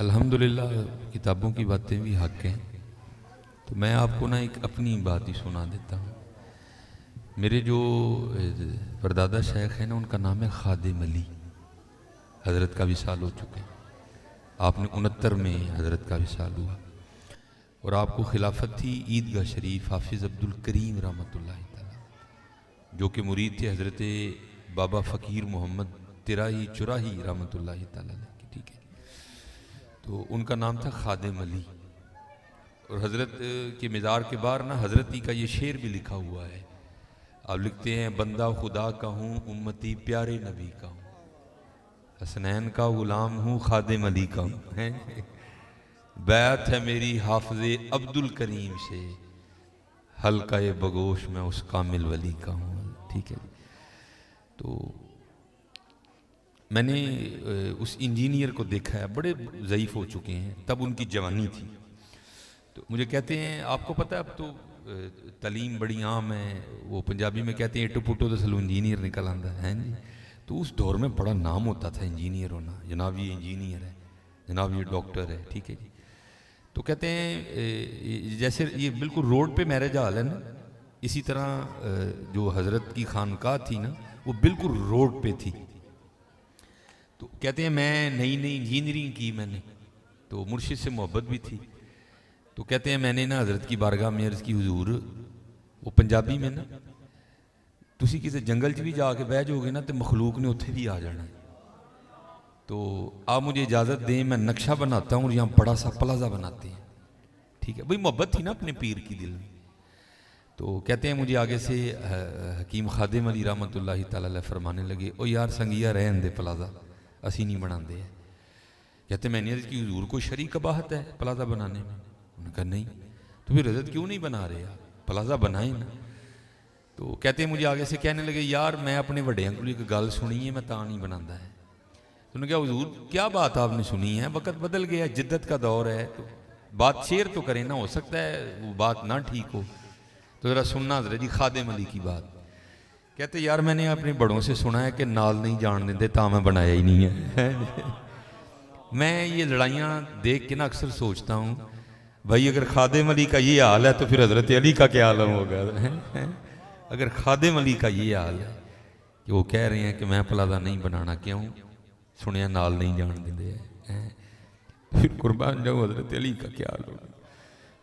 अल्हम्दुलिल्लाह किताबों की बातें भी हक हैं। तो मैं आपको ना एक अपनी बात ही सुना देता हूँ। मेरे जो परदादा शेख हैं ना, उनका नाम है खादिम अली। हज़रत का विसाल हो चुके हैं। आपने 69 में हज़रत का विसाल हुआ और आपको खिलाफत थी ईदगाह शरीफ हाफिज़ अब्दुल करीम रहमतुल्लाह तआला, जो कि मुरीद थे हज़रत बाबा फ़कीर मोहम्मद तिराही चुराही रहमतुल्लाह तआला की। ठीक है, तो उनका नाम था खादिम अली। और हज़रत के मज़ार के बाहर ना हज़रत ही का ये शेर भी लिखा हुआ है। आप लिखते हैं, बंदा खुदा का हूँ, उम्मती प्यारे नबी का हूँ, हसनैन का गुलाम हूँ, खादिम अली का हूँ। बैत है मेरी हाफिज़े अब्दुल करीम से, हल्का बगोश मैं उस कामिल वली का हूँ। ठीक है, तो मैंने उस इंजीनियर को देखा है, बड़े ज़ईफ़ हो चुके हैं, तब उनकी जवानी थी। तो मुझे कहते हैं, आपको पता है अब तो तालीम बड़ी आम है, वो पंजाबी में कहते हैं एटो पुटो तो सलू इंजीनियर निकल आता है जी। तो उस दौर में बड़ा नाम होता था इंजीनियर होना, जनाब ये इंजीनियर है, जनाब ये डॉक्टर है। ठीक है जी। तो कहते हैं जैसे ये बिल्कुल रोड पे मैरिज हाल है ना, इसी तरह जो हज़रत की खानकाह थी ना, वो बिल्कुल रोड पे थी। तो कहते हैं मैं नई नई इंजीनियरिंग की मैंने, तो मुर्शिद से मोहब्बत भी थी। तो कहते हैं मैंने ना हज़रत की बारगाह में अर्ज़ की, हुजूर, वो पंजाबी में ना, तुसी किसी जंगल च भी जाके बह जाओगे ना तो मखलूक ने उत्थे भी आ जाना है, तो आप मुझे इजाज़त दें, मैं नक्शा बनाता हूँ और यहाँ बड़ा सा प्लाजा बनाते हैं। ठीक है भाई, मोहब्बत थी ना अपने पीर की दिल में। तो कहते हैं मुझे आगे से हकीम खादिम अली रहमतुल्लाह तआला फरमाने लगे, ओ यार संगिया रहन दे प्लाजा, असी नहीं बनाते हैं। कहते मैंने अर्ज़ की, हुजूर कोई शरीक कबाहत है प्लाजा बनाने में? उन्होंने कहा नहीं। तो फिर हज़रत क्यों नहीं बना रहे यार, प्लाजा बनाए ना। तो कहते हैं मुझे आगे से कहने लगे, यार मैं अपने वड्डियां को एक गल सुनी है, मैं ता नहीं बनाता है। तो उन्होंने कहा, हुजूर क्या बात आपने सुनी है, वक़्त बदल गया, जिद्दत का दौर है, तो बात शेयर तो करें ना, हो सकता है वो बात ना ठीक हो, तो ज़रा सुनना हज़रत जी खादिम अली की बात। कहते यार मैंने अपने बड़ों से सुना है कि नाल नहीं जान देते, ता मैं बनाया ही नहीं है। मैं ये लड़ाइयाँ देख के ना अक्सर सोचता हूँ, भाई अगर खादिम अली का ये हाल है तो फिर हज़रत अली का क्या हाल होगा। अगर खादिम अली का ये हाल है कि वो कह रहे हैं कि मैं प्लाजा नहीं बनाना, क्यों? सुनिया नाल नहीं जान देते हैं, फिर कुर्बान जाओ हज़रत अली का क्या हाल होगा।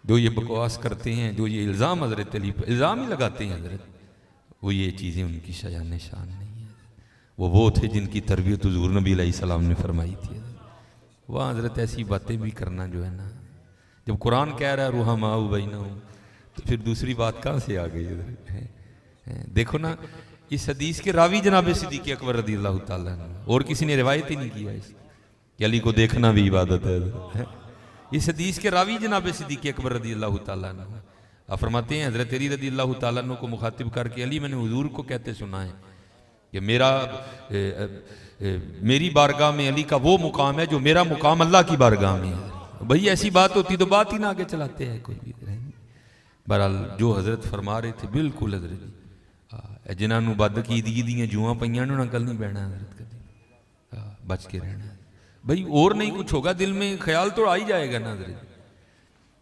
जो ये बकवास करते हैं, जो ये इल्ज़ाम हज़रत अली पर इल्ज़ाम ही लगाते हैं हज़रत, वो ये चीज़ें उनकी शान शान नहीं है। वो थे जिनकी तरबियत हुज़ूर नबी अलैहिस्सलाम ने फरमाई थी। वहाँ हज़रत ऐसी बातें भी करना जो है ना, जब कुरान कह रहा है रुहमाउ बैनहुम, तो फिर दूसरी बात कहाँ से आ गई है? देखो ना, इस हदीस के रावी जनाब सिद्दीक़ अकबर रज़ियल्लाहु ताला अन्हु, और किसी ने रिवायत ही नहीं किया कि अली को देखना भी इबादत है। इस हदीस के रावी जनाब सिद्दीक़ अकबर रज़ियल्लाहु ताला अन्हु आप फरमाते हैं, हज़रत अली रज़ियल्लाहु ताला अन्हु को मुखातिब करके, अली मैंने हुजूर को कहते सुना है कि मेरी बारगाह में अली का वो मुकाम है जो मेरा मुकाम अल्लाह की बारगाह में है। भाई ऐसी बात होती तो बात ही ना आगे चलाते हैं कोई भी। बहरहाल जो हज़रत फरमा रहे थे बिल्कुल हज़रत, जिन्होंने बदकीदगी दी जूआं पईयां ना कल नहीं बहना हज़रत, कभी बच के रहना भाई, और नहीं कुछ होगा, दिल में ख्याल तो आ ही जाएगा ना हज़रत।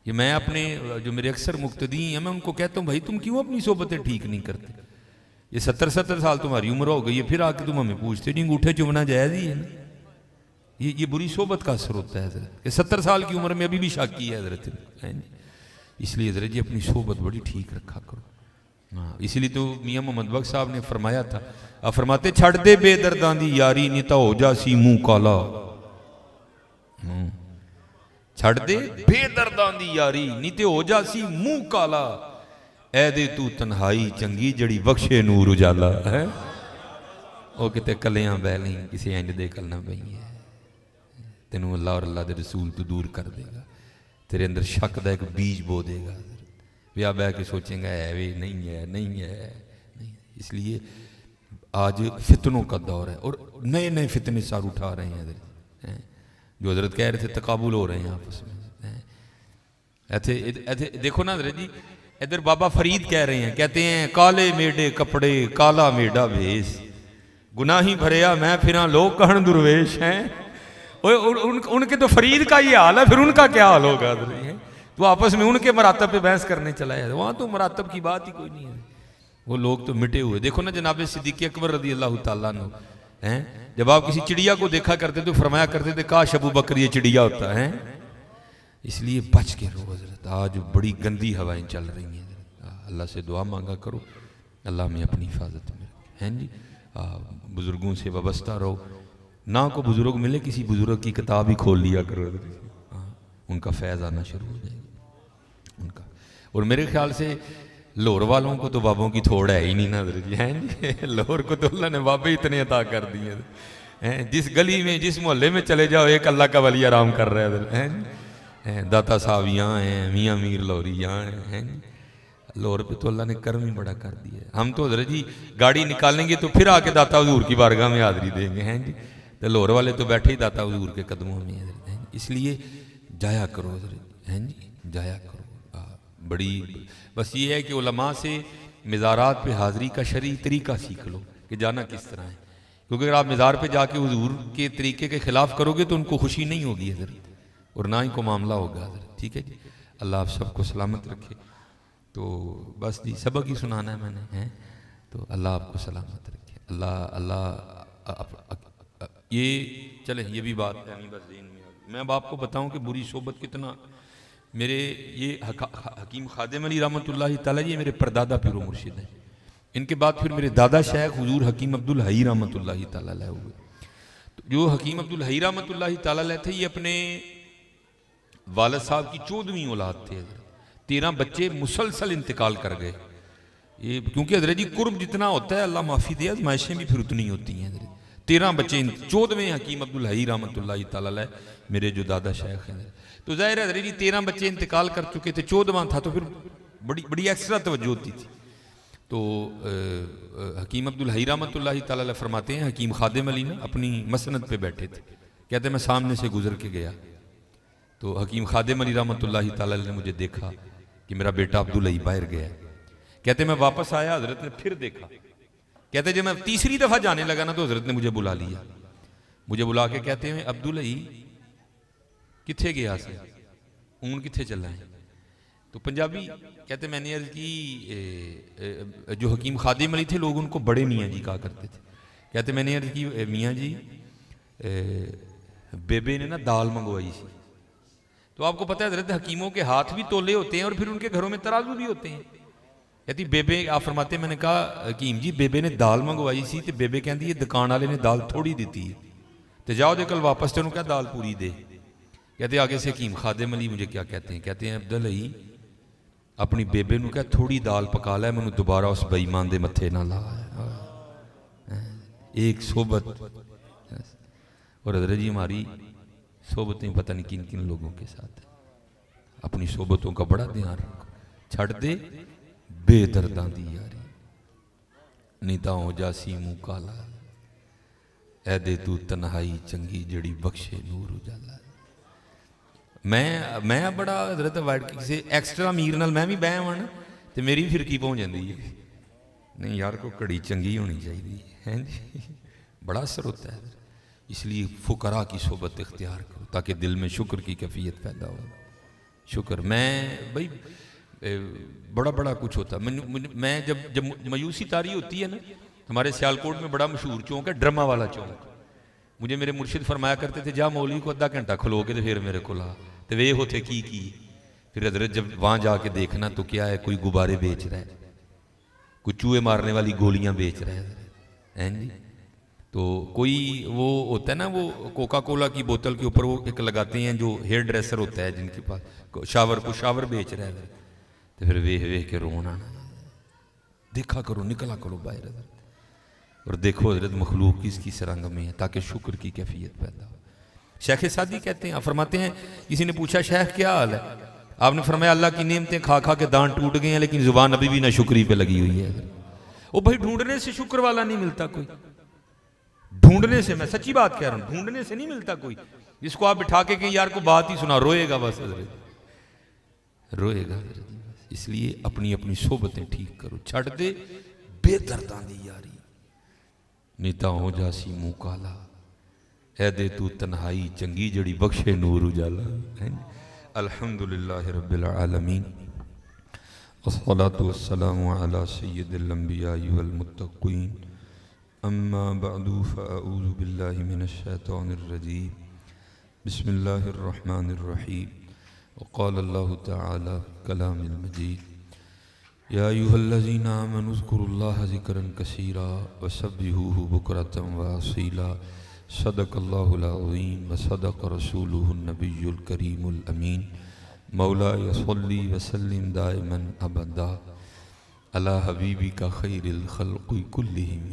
ये मैं अपने जो मेरे अक्सर मुक्तदी हैं, मैं उनको कहता हूँ, भाई तुम क्यों अपनी सोबतें ठीक नहीं करते? ये 70-70 साल तुम्हारी उम्र हो गई है, फिर आके तुम हमें पूछते नहीं, अंगूठे चुमना जायज़ ही है ना। ये बुरी सोबत का असर होता है हज़रत, कि 70 साल की उम्र में अभी भी शाकी है हज़रत, है नहीं। इसलिए हज़रत जी अपनी सोबत बड़ी ठीक रखा करो। हाँ, इसलिए तो मियाँ मोहम्मद बख्श साहब ने फरमाया था, आप फरमाते छड़ दे बेदर्दां दी यारी नहीं तो हो जासी मुँह काला। छड़ दे बेदर्दां दी यारी नहीं तो हो जासी मुँह काला, ऐ दे तू तन्हाई चंगी जड़ी बख्शे नूर उजाला है। वो किते कलियां बह नहीं, किसी इंज दे कलना पई है, तेनू अल्लाह और अल्लाह दे रसूल तो दूर कर देगा, तेरे अंदर शक का एक बीज बो देगा। ब्याह बह के सोचेंगे है वे नहीं है, नहीं है, नहीं। इसलिए आज फितनों का दौर है और नए नए फितने सार उठा रहे हैं, जो हज़रत कह रहे थे तकाबुल हो रहे हैं आपस में। ऐसे देखो ना हज़रत जी, इधर बाबा फरीद कह रहे हैं, कहते हैं काले मेडे कपड़े काला मेडा भेस, गुनाही भरिया मैं फिरा लोग कहन दुर्वेश हैं। उनके तो फरीद का ये हाल है, फिर उनका क्या हाल होगा? तो आपस में उनके मरातब पे बहस करने चला है। वहाँ तो मरातब की बात ही कोई नहीं है, वो लोग तो मिटे हुए। देखो ना जनाब सिद्दीक़ अकबर रज़ी अल्लाह तआला अन्हु हैं, जब आप किसी चिड़िया को देखा करते तो फरमाया करते थे काश अबू बकर ये चिड़िया होता है। इसलिए बच के रहो हज़रत, आज बड़ी गंदी हवाएं चल रही हैं। अल्लाह से दुआ मांगा करो, अल्लाह में अपनी हिफाजत में हैं जी। बुज़ुर्गों से वाबस्ता रहो, ना को बुज़ुर्ग मिले किसी बुज़ुर्ग की किताब ही खोल लिया करो, उनका फैज़ आना शुरू हो जाएगा उनका। और मेरे ख्याल से लाहौर वालों को तो बाबों की थोड़ है ही नहीं ना हैं। लाहौर को तो अल्लाह ने बाबे इतने अता कर दिए हैं, जिस गली में जिस मोहल्ले में चले जाओ एक अल्लाह का वली आराम कर रहा है। दाता साहब यहाँ हैं, मियाँ मीर लाहौरी यहाँ हैं। लाहौर पे तो अल्लाह ने कर्म ही बड़ा कर दिया है। हम तो हज़रत जी गाड़ी निकालेंगे तो फिर आके दाता हुजूर की बारगाह में हाज़री देंगे हैं जी। तो लाहौर वाले तो बैठे ही दाता हुजूर के कदमों में हैं। इसलिए जाया करो हज़रत हैं जी, जाया करो। बड़ी बस ये है कि उलमा से मज़ारात पे हाज़री का शरई तरीका सीख लो कि जाना किस तरह है, क्योंकि अगर आप मज़ार पे जाके हुजूर के तरीके के ख़िलाफ़ करोगे तो उनको खुशी नहीं होगी हज़रत, और ना ही को मामला होगा हज़रत। ठीक है जी, अल्लाह आप सबको सलामत रखे। तो बस जी सबक ही सुनाना है मैंने हैं, तो अल्लाह आपको सलामत रखे। अल्लाह ये चले, ये भी बात है नहीं बस दिन में। मैं अब आपको बताऊं कि बुरी सोबत कितना, मेरे ये हकीम खादिम अली रहमतुल्लाह तआला ये मेरे परदादा पीरो मुर्शिद हैं। इनके बाद फिर मेरे दादा शेख हुजूर हकीम अब्दुल हई रहमतुल्लाह तआला अलैह हुए। तो जो हकीम अब्दुल हई रहमतुल्लाह तआला अलैह थे, ये अपने वालिद साहब की 14वीं औलाद थे। 13 बच्चे मुसलसल इंतकाल कर गए। ये क्योंकि हज़रत जी कुर्ब जितना होता है अल्लाह माफ़ी दे, आज़माइशें भी फिर उतनी होती हैं। 13 बच्चे, 14वें हकीम अब्दुल हई रहमतुल्लाह तआला अलैह मेरे जो दादा शेख हैं। तो ज़ाहिर है हज़रत जी 13 बच्चे इंतकाल कर चुके थे, 14वां था तो फिर बड़ी बड़ी एक्स्ट्रा तवज्जो होती थी। तो हकीम अब्दुल हई रहमतुल्लाह तआला अलैह फरमाते हैं, हकीम खादिम अली ना अपनी मसनद पे बैठे थे, कहते मैं सामने से गुजर के गया तो हकीम खादिम अली रहमतुल्लाह तआला ने मुझे देखा कि मेरा बेटा अब्दुल हई बाहर गया। कहते मैं वापस आया, हज़रत ने फिर देखा। कहते जब मैं तीसरी दफ़ा जाने लगा ना तो हज़रत ने मुझे बुला लिया। मुझे बुला के कहते हैं अब्दुल हई किथे गया से, हूँ किथे चला है? तो पंजाबी कहते मैंने अर्ज की, जो हकीम खादिम अली थे लोग उनको बड़े मियाँ जी कहा करते थे। कहते मैंने अर्ज की मियाँ जी बेबे ने ना दाल मंगवाई सी। तो आपको पता है हज़रत हकीमों के हाथ भी तोले होते हैं और फिर उनके घरों में तराजू भी होते हैं। कहती बेबे, आप फरमाते मैंने कहा हकीम जी बेबे ने दाल मंगवाई सी तो बेबे कहती है दुकान वाले ने दाल थोड़ी दी है, तो जाओ दे कल वापस तेनों क्या दाल पूरी दे। कहते आगे से हकीम खादिम अली मुझे क्या कहते हैं, कहते हैं अब्दुल हई अपनी बेबे नूं कह थोड़ी दाल पका लै, मैनू दोबारा उस बेईमान दे मत्थे ना ला। एक सोबत। और हज़रत जी हमारी सोबतें पता नहीं किन किन लोगों के साथ है। अपनी सोबतों का बड़ा ध्यान रखो, छड़ दे बेदर्दां दी यारी, नहीं तो हो जासी मुँह काला, ऐ दे तू तन्हाई चंगी जड़ी बख्शे नूर उजाला। मैं बड़ा हज़रत वाइट किसी एक्स्ट्रा अमीर नाल मैं भी बह आवां तो मेरी फिरकी पहुँच जाती है। नहीं यार को घड़ी चंगी होनी चाहिए है जी, बड़ा असर होता है। इसलिए फुकरा की सोबत इख्तियार करो ताकि दिल में शुक्र की कैफियत पैदा हो। शुक्र मैं भाई बड़ा बड़ा कुछ होता है। मैं जब मायूसी तारी होती है ना, हमारे सियालकोट में बड़ा मशहूर चौक है ड्रमा वाला चौक। मुझे मेरे मुर्शिद फरमाया करते थे जा मौलवी को आधा घंटा खलोगे तो फिर मेरे को ला तो वे होते की। फिर हज़रत जब वहाँ जाके देखना तो क्या है, कोई गुब्बारे बेच रहा है, कोई चूहे मारने वाली गोलियाँ बेच रहा है जी। तो कोई वो होता है ना वो कोका कोला की बोतल के ऊपर वो एक लगाते हैं जो हेयर ड्रेसर होता है जिनके पास शावर को शावर बेच रहा है। तो फिर वेख वेख के रोना, देखा करो निकला करो बाहर और देखो हज़रत मखलूक किसकी सरंग में है ताकि शुक्र की कैफियत पैदा हो। शेख सादी कहते हैं, फरमाते हैं किसी ने पूछा शेख क्या हाल है, आपने फरमाया अल्लाह की नेमतें खा खा के दांत टूट गए हैं लेकिन जुबान अभी भी ना शुक्री पे लगी हुई है। वो भाई ढूंढने से शुक्र वाला नहीं मिलता कोई, ढूंढने से, मैं सच्ची बात कह रहा हूं, ढूंढने से नहीं मिलता कोई। जिसको आप बिठा के यार को बात ही सुना रोएगा बस रोएगा। इसलिए अपनी अपनी सोबतें ठीक करो, छड़ दे बेदर्दां दी यारी, नीता हो जासी मुँह काला, ऐ दे तू तन्हाई चंगी जड़ी बख्शे नूर उजाला। अल्हम्दुलिल्लाह रब्बिल आलमीन वस्सलातु वस्सलामु अला सय्यिदिल अंबिया वल मुत्तक़ीन अम्मा बअदु फ़अऊज़ु बिल्लाहि मिनश शैतानिर रजीम बिस्मिल्लाहिर रहमानिर रहीम वक़ाल अल्लाहु तआला कलामिल मजीद या अय्युहल्लज़ीना आमनु उज़्कुरुल्लाह ज़िक्रन कसीरा वसब्बिहूहु बुक्रतन व असीला सदक़ल्लाहुल अज़ीम व सदक़ रसूलुहुन नबियुल करीमुल अमीन मौलाया सल्ली व सल्लिम दाइमन अबदा अला हबीबिका खैरिल खल्क़ि कुल्लिहिम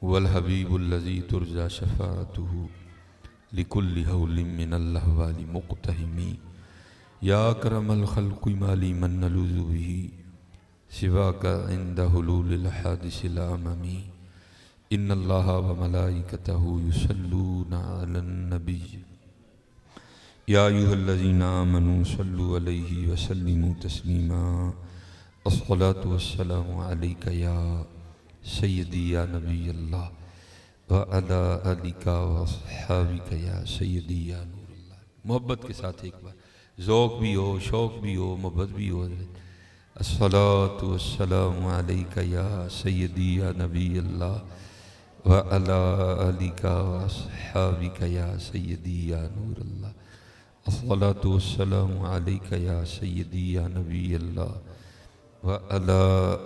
वल हबीबुल्लज़ी तुरजा शफ़ाअतुहु लिकुल्लि हौलिन मिनल अहवालि मुक़्तहिमी या अकरमल खल्क़ि माली मन नलुज़ु बिही सिवाका इंद हुलूलिल हादिसिल अममी इन्नल्लाहा व मलाइकतहु युसल्लूना अलन नबी या अय्युहल्लज़ीना आमनू सल्लु अलैहि व सल्लिमू तस्लीमा अस्सलातु वस्सलामु अलैका या सय्यदी या नबी अल्लाह व अला आलिका व अस्हाबिका या सय्यदी या नूरुल्लाह। मोहब्बत के साथ एक बार ज़ौक़ भी हो, शौक़ भी हो, मोहब्बत भी हो। अस्सलातु वस्सलामु अलैका या सय्यदी या नबी अल्लाह व अला आलिका व अस्हाबिका या सय्यदी या नूरुल्लाह। अस्सलातु वस्सलामु अलैका या सय्यदी या नबी अल्लाह व अला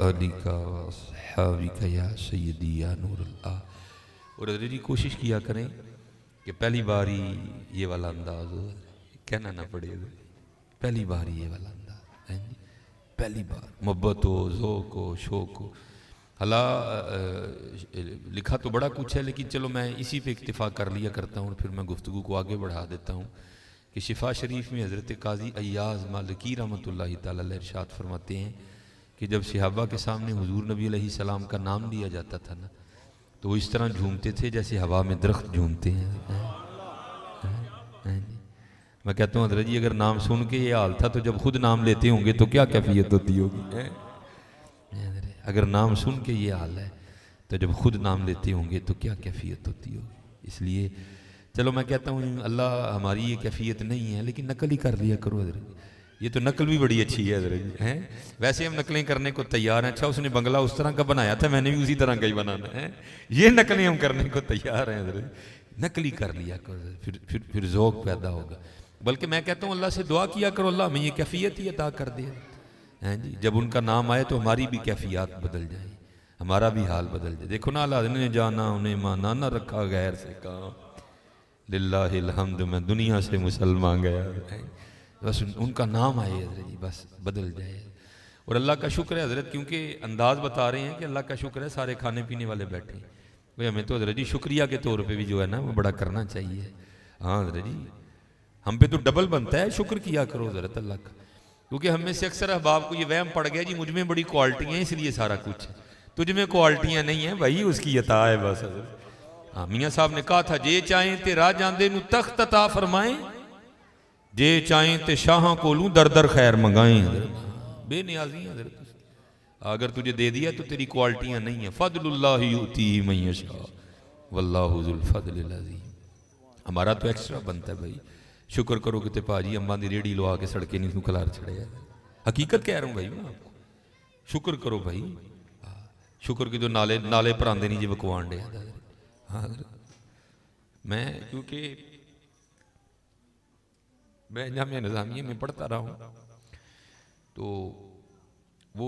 आलिका व अस्हाबिका या सय्यदी या नूरुल्लाह। और जी कोशिश किया करें कि पहली बार ही ये वाला अंदाज हो, कहना ना पड़े, पहली बार ही ये वाला अंदाज है जी, पहली बार मोहब्बत हो, ज़ौक़ हो, शौक़ हो। हला लिखा तो बड़ा कुछ है, लेकिन चलो मैं इसी पे इक्तिफ़ा कर लिया करता हूँ, फिर मैं गुफ्तगू को आगे बढ़ा देता हूँ कि शिफा शरीफ में हज़रत काज़ी अय्याज़ मालिकी रहमतुल्लाहि तआला अलैह इरशाद फरमाते हैं कि जब सहाबा के सामने हुज़ूर नबी अलैहिस्सलाम का नाम लिया जाता था ना, तो वो इस तरह झूमते थे जैसे हवा में दरख्त झूमते हैं। मैं कहता हूँ हज़रत जी अगर नाम सुन के ये हाल था तो जब खुद नाम लेते होंगे तो क्या कैफियत होती होगी। अगर नाम सुन के ये हाल है तो जब खुद नाम लेते होंगे तो क्या कैफियत होती होगी। इसलिए चलो मैं कहता हूँ अल्लाह हमारी ये कैफियत नहीं है, लेकिन नकल ही कर लिया करो हज़रत। ये तो नकल भी बड़ी अच्छी है हज़रत हैं। वैसे हम नकलें करने को तैयार हैं। अच्छा उसने बंगला उस तरह का बनाया था, मैंने भी उसी तरह का ही बनाना है। ये नकलें हम करने को तैयार हैं हज़रत। नकली कर लिया करो, फिर ज़ौक़ पैदा होगा। बल्कि मैं कहता हूँ अल्लाह से दुआ किया करो अल्लाह हमें ये कैफियत ही अता कर दे हैं जी। जब उनका नाम आए तो हमारी भी कैफियत बदल जाए, हमारा भी हाल बदल जाए। देखो ना अल्लाह ने जाना उन्हें माना ना रखा गैर से काम लिल्लाहिल हम्द, मैं दुनिया से मुसलमान गया। बस उनका नाम आए हज़रत जी, बस बदल जाए। और अल्लाह का शुक्र है हज़रत, क्योंकि अंदाज़ बता रहे हैं कि अल्लाह का शुक्र है सारे खाने पीने वाले बैठे भाई। हमें तो हज़रत जी शुक्रिया के तौर पे भी जो है ना वो बड़ा करना चाहिए। हाँ हज़रत जी हम पे तो डबल बनता है, शुक्र किया करो हज़रत अल्लाह का। क्योंकि हम में से अक्सर अहबाब को ये वहम पड़ गया जी मुझ में बड़ी क्वालिटियाँ हैं इसलिए सारा कुछ है, तुझ में क्वालिटियाँ नहीं है भाई, उसकी अता है बस हज़रत। हाँ मियाँ साहब ने कहा था जे चाहें ते राह जांदे नू तख्त अता फरमाएं, जे चाहें ते शाहां कोलू दर दर खैर मंगाएं। बेनियाजी हज़रत, अगर तुझे दे दिया तो तेरी क्वालिटियाँ नहीं है। फदलुल्लाहि युतीही मन यशा वल्लाहु ज़ुल फज़लिल अज़ीम। हमारा तो एक्स्ट्रा बनता है भाई। शुक्र करो कि भाजी अम्बा की रेहड़ी लवा के सड़के नहीं खलार छड़े। हकीकत कह रहा हूँ भाई मैं आपको, शुक्र करो भाई। शुक्र की तो नाले नाले भरांदे नहीं जी बकवान डे। हाँ मैं क्योंकि मैं जामिया निज़ामिया में पढ़ता रहा हूँ, तो वो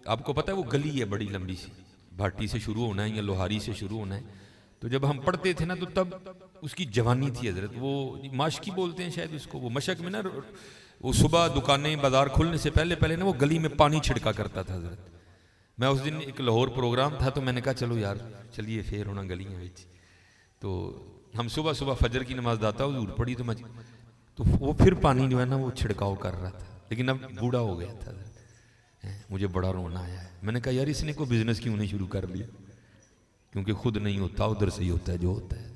आपको पता है वो गली है बड़ी लंबी सी, भाटी से शुरू होना है या लोहारी से शुरू होना है। तो जब हम पढ़ते थे ना तो तब उसकी जवानी थी हज़रत, वो माशकी बोलते हैं शायद उसको। वो मशक में ना वो सुबह दुकानें बाज़ार खुलने से पहले पहले ना वो गली में पानी छिड़का करता था हज़रत। मैं उस दिन एक लाहौर प्रोग्राम था तो मैंने कहा चलो यार चलिए फेर होना गलियाँ में। तो हम सुबह सुबह फजर की नमाज दाता हुजूर पढ़ी तो वो फिर पानी जो है ना वो छिड़काव कर रहा था, लेकिन अब बूढ़ा हो गया था। मुझे बड़ा रोना आया है। मैंने कहा यार इसने कोई बिजनेस क्यों नहीं शुरू कर लिया, क्योंकि खुद नहीं होता उधर से ही होता है जो होता है।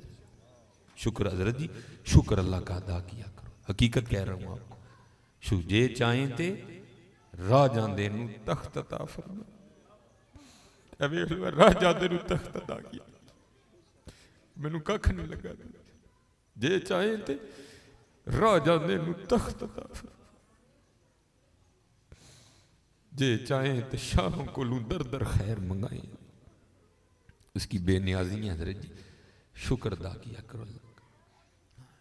शुक्र हज़रत जी, शुक्र अल्लाह का अदा किया करो। हकीकत कह रहा हूँ आपको, जे चाहें ते राह जांदे नू तख्त अता फरमा। राह जांदे नू तख्त अता किया, मैनू कख नहीं लगा। जे चाहे ते राजा ने तख्त अता जे चाहे तो शाहों को लूं दर दर खैर मंगाए। उसकी बेनियाजी है हजरत जी, शुक्र अदा किया करो।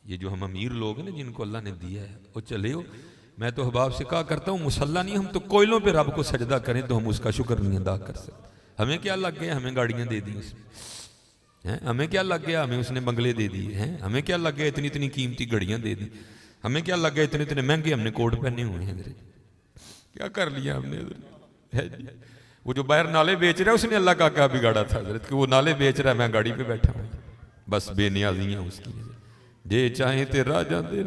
ये जो हम अमीर लोग हैं ना जिनको अल्लाह ने दिया है वो चले हो, मैं तो अहबाब से कहा करता हूँ मुसल्ला नहीं, हम तो कोयलों पे रब को सजदा करें तो हम उसका शुक्र नहीं अदा कर सकते। हमें क्या लग गया, हमें गाड़ियाँ दे दी उसने हैं, हमें क्या लग गया, हमें उसने बंगले दे दिए हैं, हमें क्या लग गया इतनी इतनी कीमती घड़ियाँ दे दी, हमें क्या लग गया इतने इतने महंगे हमने कोट पहने हुए हैं। क्या कर लिया हमने है जी। वो जो बाहर नाले बेच रहा है उसने अल्लाह का क्या बिगाड़ा था हजरत कि वो नाले बेच रहा है, मैं गाड़ी पे बैठा हूँ। बस बेनियाजियाँ उसकी, जे चाहे ते राजा दे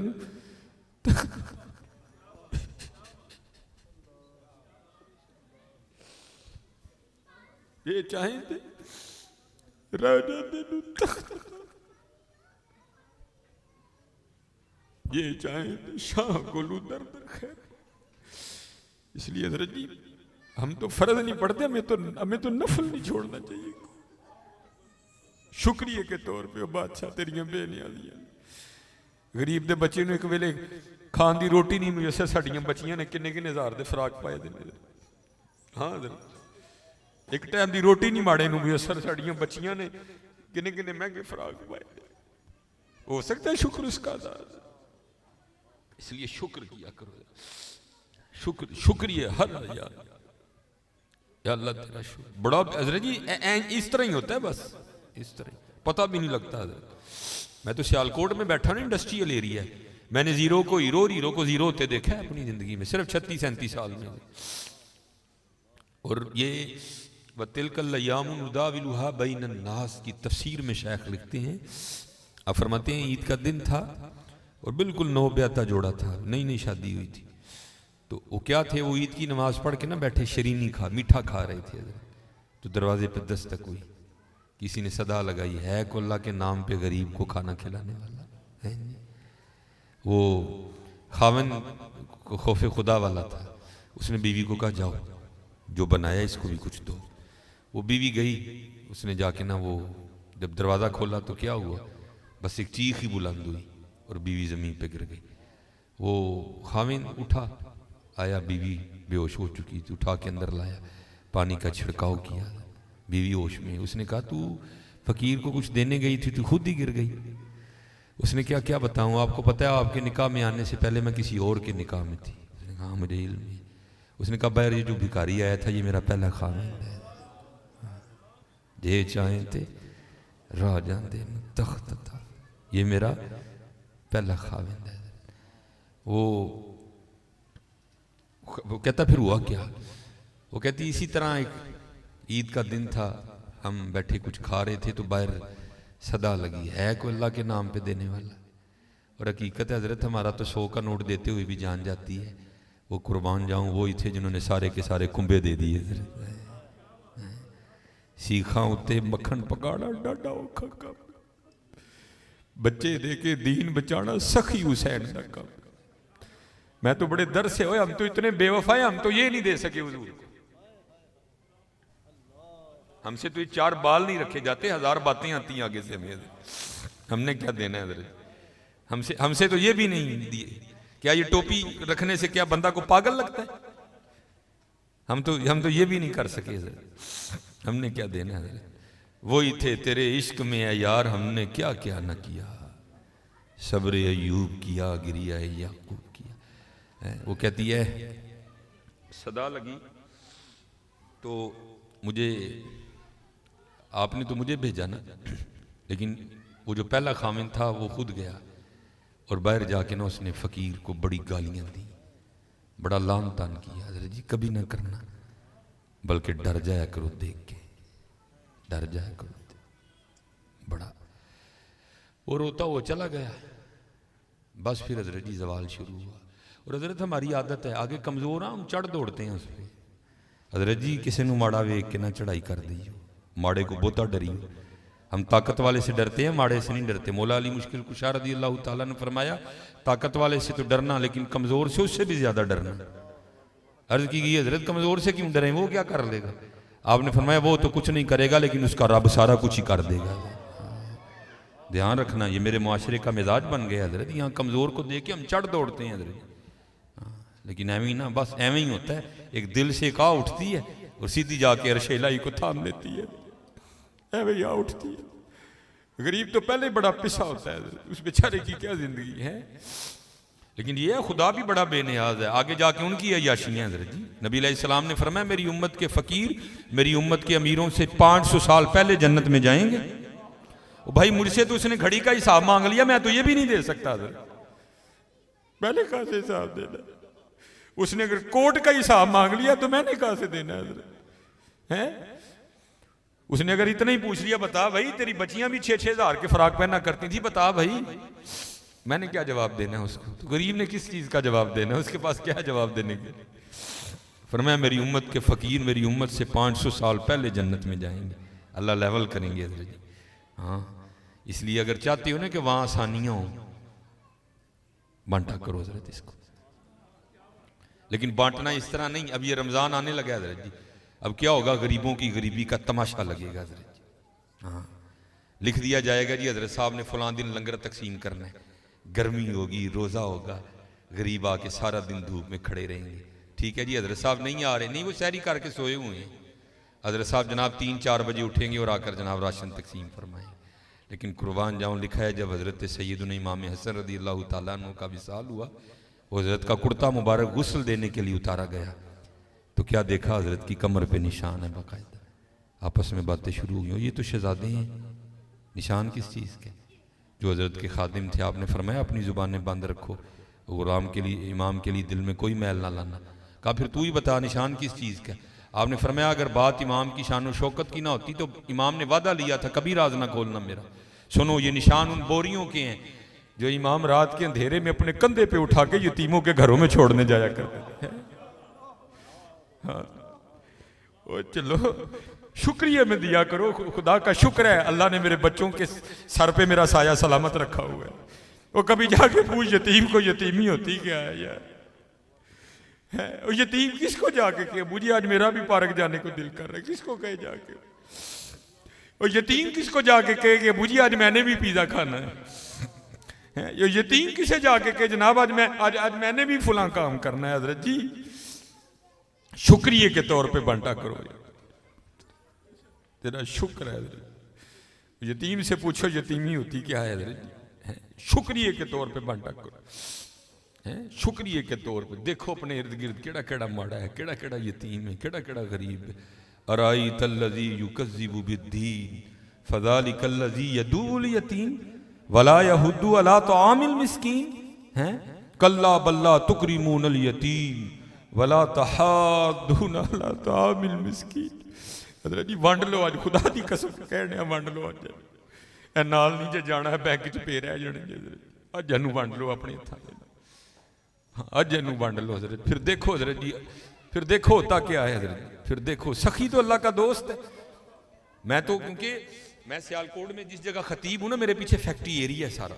जे चाहे ते राजा दे ये चाहे ते शाह को लू दर दर खैर। इसलिए हजरत जी हम तो फर्ज नहीं पढ़ते, हमें तो नफल नहीं छोड़ना चाहिए। शुक्रिया के तौर पे बादशाह तेरियां बेनियाजियां। गरीब दे बच्चे ने एक वेले खान की रोटी नहीं मिली, साड़ियां बच्चियां ने किन्ने किन्ने हजार के फराक पाए दे। हाँ एक टाइम की रोटी नहीं माड़े मुयसर, साड़ियां बच्चियां ने किन्ने किन्ने महंगे फराक पाए। हो सकता है शुक्र उसका अदा, इसलिए शुक्र किया करो। शुक्रिया हर यार अल्लाह तेरा शुक्र बड़ा। हजरत जी इस तरह ही होता है, बस इस तरह पता भी नहीं लगता। मैं तो सियालकोट में बैठा ना, इंडस्ट्रियल एरिया है, मैंने जीरो को हीरो और हीरो को जीरो होते देखा है अपनी जिंदगी में, सिर्फ 36-37 साल में। और ये वतिलकल अय्यामु नुदाविलुहा बैनन नास की तफसीर में शेख लिखते हैं, आप फरमाते हैं ईद का दिन था और बिल्कुल नौब्याता जोड़ा था, नई नई शादी हुई थी। तो वो क्या थे, वो ईद की नमाज पढ़ के ना बैठे शरीनी मीठा खा रहे थे। तो दरवाजे पे दस्तक हुई, किसी ने सदा लगाई, है को अल्लाह के नाम पे गरीब को खाना खिलाने वाला है। वो खावन खौफे खुदा वाला था, उसने बीवी को कहा जाओ जो बनाया इसको भी कुछ दो। वो बीवी गई, उसने जाके ना वो जब दरवाज़ा खोला तो क्या हुआ, बस एक चीख ही बुलंद हुई और बीवी ज़मीन पे गिर गई। वो खाविन उठा, आया, बीवी बेहोश हो चुकी थी, उठा के अंदर लाया, पानी का छिड़काव किया, बीवी होश में। उसने कहा तू फकीर को कुछ देने गई थी, तू खुद ही गिर गई। उसने क्या क्या बताऊँ, आपको पता है आपके निकाह में आने से पहले मैं किसी और के निकाह में थी। उसने कहा हाँ मुझे इल्म है। उसने कहा बाहर ये जो भिखारी आया था ये मेरा पहला खाविंद है, जे चाहे थे राजा दे तख्त था, ये मेरा पहला खाविंद है। वो कहता फिर हुआ क्या, वो कहती इसी तरह एक ईद का दिन था, हम बैठे कुछ खा रहे थे तो बाहर सदा लगी, है कोई अल्लाह के नाम पे देने वाला। और हकीकत है हजरत हमारा तो 100 का नोट देते हुए भी जान जाती है, वो कुर्बान जाऊं वो ही थे जिन्होंने सारे के सारे कुंबे दे दिए। सीखा उत्ते मक्खन पकाना डाडा औखा काम, बच्चे दे के दीन बचाना सखी हुसैन का काम। मैं तो बड़े दर्द से होए, हम तो इतने बेवफाए, हम तो ये नहीं दे सके हुजूर को। हमसे तो ये 4 बाल नहीं रखे जाते, 1000 बातें आती आगे से हमें, हमने क्या देना है। हमसे तो ये भी नहीं दिए। क्या ये टोपी रखने से क्या बंदा को पागल लगता है? हम तो ये भी नहीं कर सके, हमने क्या देना है। वही थे तेरे इश्क में है यार, हमने क्या क्या न किया, सब्र अयूब किया, गिरिया याकूब किया। वो कहती है सदा लगी तो मुझे, आपने तो मुझे भेजा ना, लेकिन वो जो पहला खामिन था वो खुद गया और बाहर जाके ना उसने फ़कीर को बड़ी गालियाँ दी, बड़ा लान तान किया। हज़रत जी कभी ना करना, बल्कि डर जाया करो देख के, डर जाया करो। बड़ा वो रोता वो चला गया। बस फिर हज़रत जी जवाल शुरू हुआ। और हज़रत हमारी आदत है, आगे कमज़ोर हम चढ़ दौड़ते हैं उस पर। हज़रत जी किसी को माड़ा वेख के ना चढ़ाई कर दी, माड़े को बहुता डरी। हम ताकत वाले से डरते हैं, माड़े से नहीं डरते। मौला अली मुश्किल कुशा रज़ी अल्लाह ताला ने फरमाया ताकत वाले से तो डरना, लेकिन कमज़ोर से उससे भी ज़्यादा डरना। अर्ज़ की गई हज़रत कमज़ोर से क्यों डरें, वो क्या कर लेगा? आपने फरमाया वो तो कुछ नहीं करेगा, लेकिन उसका रब सारा कुछ ही कर देगा। ध्यान रखना, ये मेरे मुआशरे का मिजाज बन गया हजरत। यहाँ कमज़ोर को देख के हम चढ़ दौड़ते हैं हजरत। लेकिन एवं ही ना, बस एवं ही होता है। एक दिल से एक आ उठती है और सीधी जाके अरशेलाई को थाम लेती है, एवं ही आ उठती है। गरीब तो पहले बड़ा पिसा होता है, उस बेचारे की क्या जिंदगी है। लेकिन ये खुदा भी बड़ा बेनियाज है। आगे जाके उनकी अय्याशियाँ हजरत जी। नबी अलैहिस्सलाम ने फरमाया मेरी उम्मत के फ़कीर मेरी उम्मत के अमीरों से 500 साल पहले जन्नत में जाएंगे। भाई मुझसे तो उसने घड़ी का हिसाब मांग लिया, मैं तो ये भी नहीं दे सकता हजरत। पहले कहाँ से हिसाब देना? उसने अगर कोर्ट का हिसाब मांग लिया तो मैंने कहाँ से देना है? उसने अगर इतना ही पूछ लिया, बता भाई तेरी बच्चियां भी 6-6 हज़ार के फराक पहना करती थी, बता भाई, मैंने क्या जवाब देना है उसको? तो गरीब ने किस चीज का जवाब देना है? उसके पास क्या जवाब देने के? फरमाया मेरी उम्मत के फकीर मेरी उम्मत से 500 साल पहले जन्नत में जाएंगे, अल्लाह लेवल करेंगे हजरत जी। हाँ, इसलिए अगर चाहते हो ना कि वहां आसानियां हो, बांटा करो हजरत इसको। लेकिन बांटना इस तरह नहीं। अब ये रमजान आने लगा हजरत जी, अब क्या होगा? गरीबों की गरीबी का तमाशा लगेगा हजरत जी। हाँ, लिख दिया जाएगा जी हजरत साहब ने फलां दिन लंगर तकसीम करना है, गर्मी होगी, रोजा होगा, गरीब आके सारा दिन धूप में खड़े रहेंगे। ठीक है जी, हजरत साहब नहीं आ रहे, नहीं वो सहरी करके सोए हुए हैं। हजरत साहब जनाब 3-4 बजे उठेंगे और आकर जनाब राशन तकसीम फरमाएंगे। लेकिन कुर्बान जाऊं, लिखा है जब हजरत सैयदुना इमाम हसन रदी अल्लाह तआला अन्हु का विसाल हुआ, वो हजरत का कुर्ता मुबारक गुस्ल देने के लिए उतारा गया, तो क्या देखा? हजरत की कमर पे निशान है बाकायदा। आपस में बातें शुरू हुई, ये तो शहजादे हैं, निशान किस चीज़ के? जो हजरत के खादिम थे, आपने फरमाया अपनी ज़ुबानें बंद रखो, गुलाम के लिए इमाम के लिए दिल में कोई मैल ना लाना। कहा फिर तू ही बता निशान किस चीज़ का? आपने फरमाया अगर बात इमाम की शान शौकत की ना होती तो इमाम ने वादा लिया था कभी राज ना खोलना मेरा। सुनो, ये निशान उन बोरियों के हैं जो इमाम रात के अंधेरे में अपने कंधे पे उठा के यतीमों के घरों में छोड़ने जाया करते हैं। हाँ, ओ चलो शुक्रिया में दिया करो, खुदा का शुक्र है अल्लाह ने मेरे बच्चों के सर पे मेरा साया सलामत रखा हुआ है। वो कभी जाके पूछ यतीम को यतीमी होती क्या है यार? है यतीम किसको जाके कहे मुझे आज मेरा भी पार्क जाने को दिल कर रहा है? किसको कहे जाके? और यतीम किसको जाके कहे कि मुझे आज मैंने भी पिज़्ज़ा खाना है? ये यतीम किसे जाके कहे जनाब आज मैंने भी फलां काम करना है? हजरत जी शुक्रिया के तौर पे बांटा करो, तेरा शुक्र है हजरत। यतीम से पूछो यतीमी होती क्या है हजरत जी? शुक्रिया के तौर पे बांटा करो, शुक्रिया के तौर पे। देखो अपने इर्द गिर्द केड़ा केड़ा माड़ा है, केड़ा केड़ा यतीम है, केड़ा केड़ा गरीब है। अराई तल्लज़ी युकज़्ज़िबु बिद्दीन फ़ज़ालिकल्लज़ी यदूल यतीम वला यहुद्दु अला तआमिल मिस्कीन। हैं कल्ला बल्ला तुकरिमूनल यतीम वला तहाद्दूना अला तआमिल मिस्कीन। हज़रत जी वंड लो आज, खुदा दी कसम कहने वंड लो आज। ए नाल नहीं जे जाना है बैंक च पे रह जाने, अज इनू वंड लो अपने हत्थां दे। हाँ, अज इनू वंड लो हजरत। फिर देखो हजरत जी, फिर देखो होता क्या है हजरत। फिर देखो सखी तो अल्लाह का दोस्त है। मैं तो क्योंकि मैं सियालकोट में जिस जगह खतीब हूं ना, मेरे पीछे फैक्ट्री एरिया है सारा,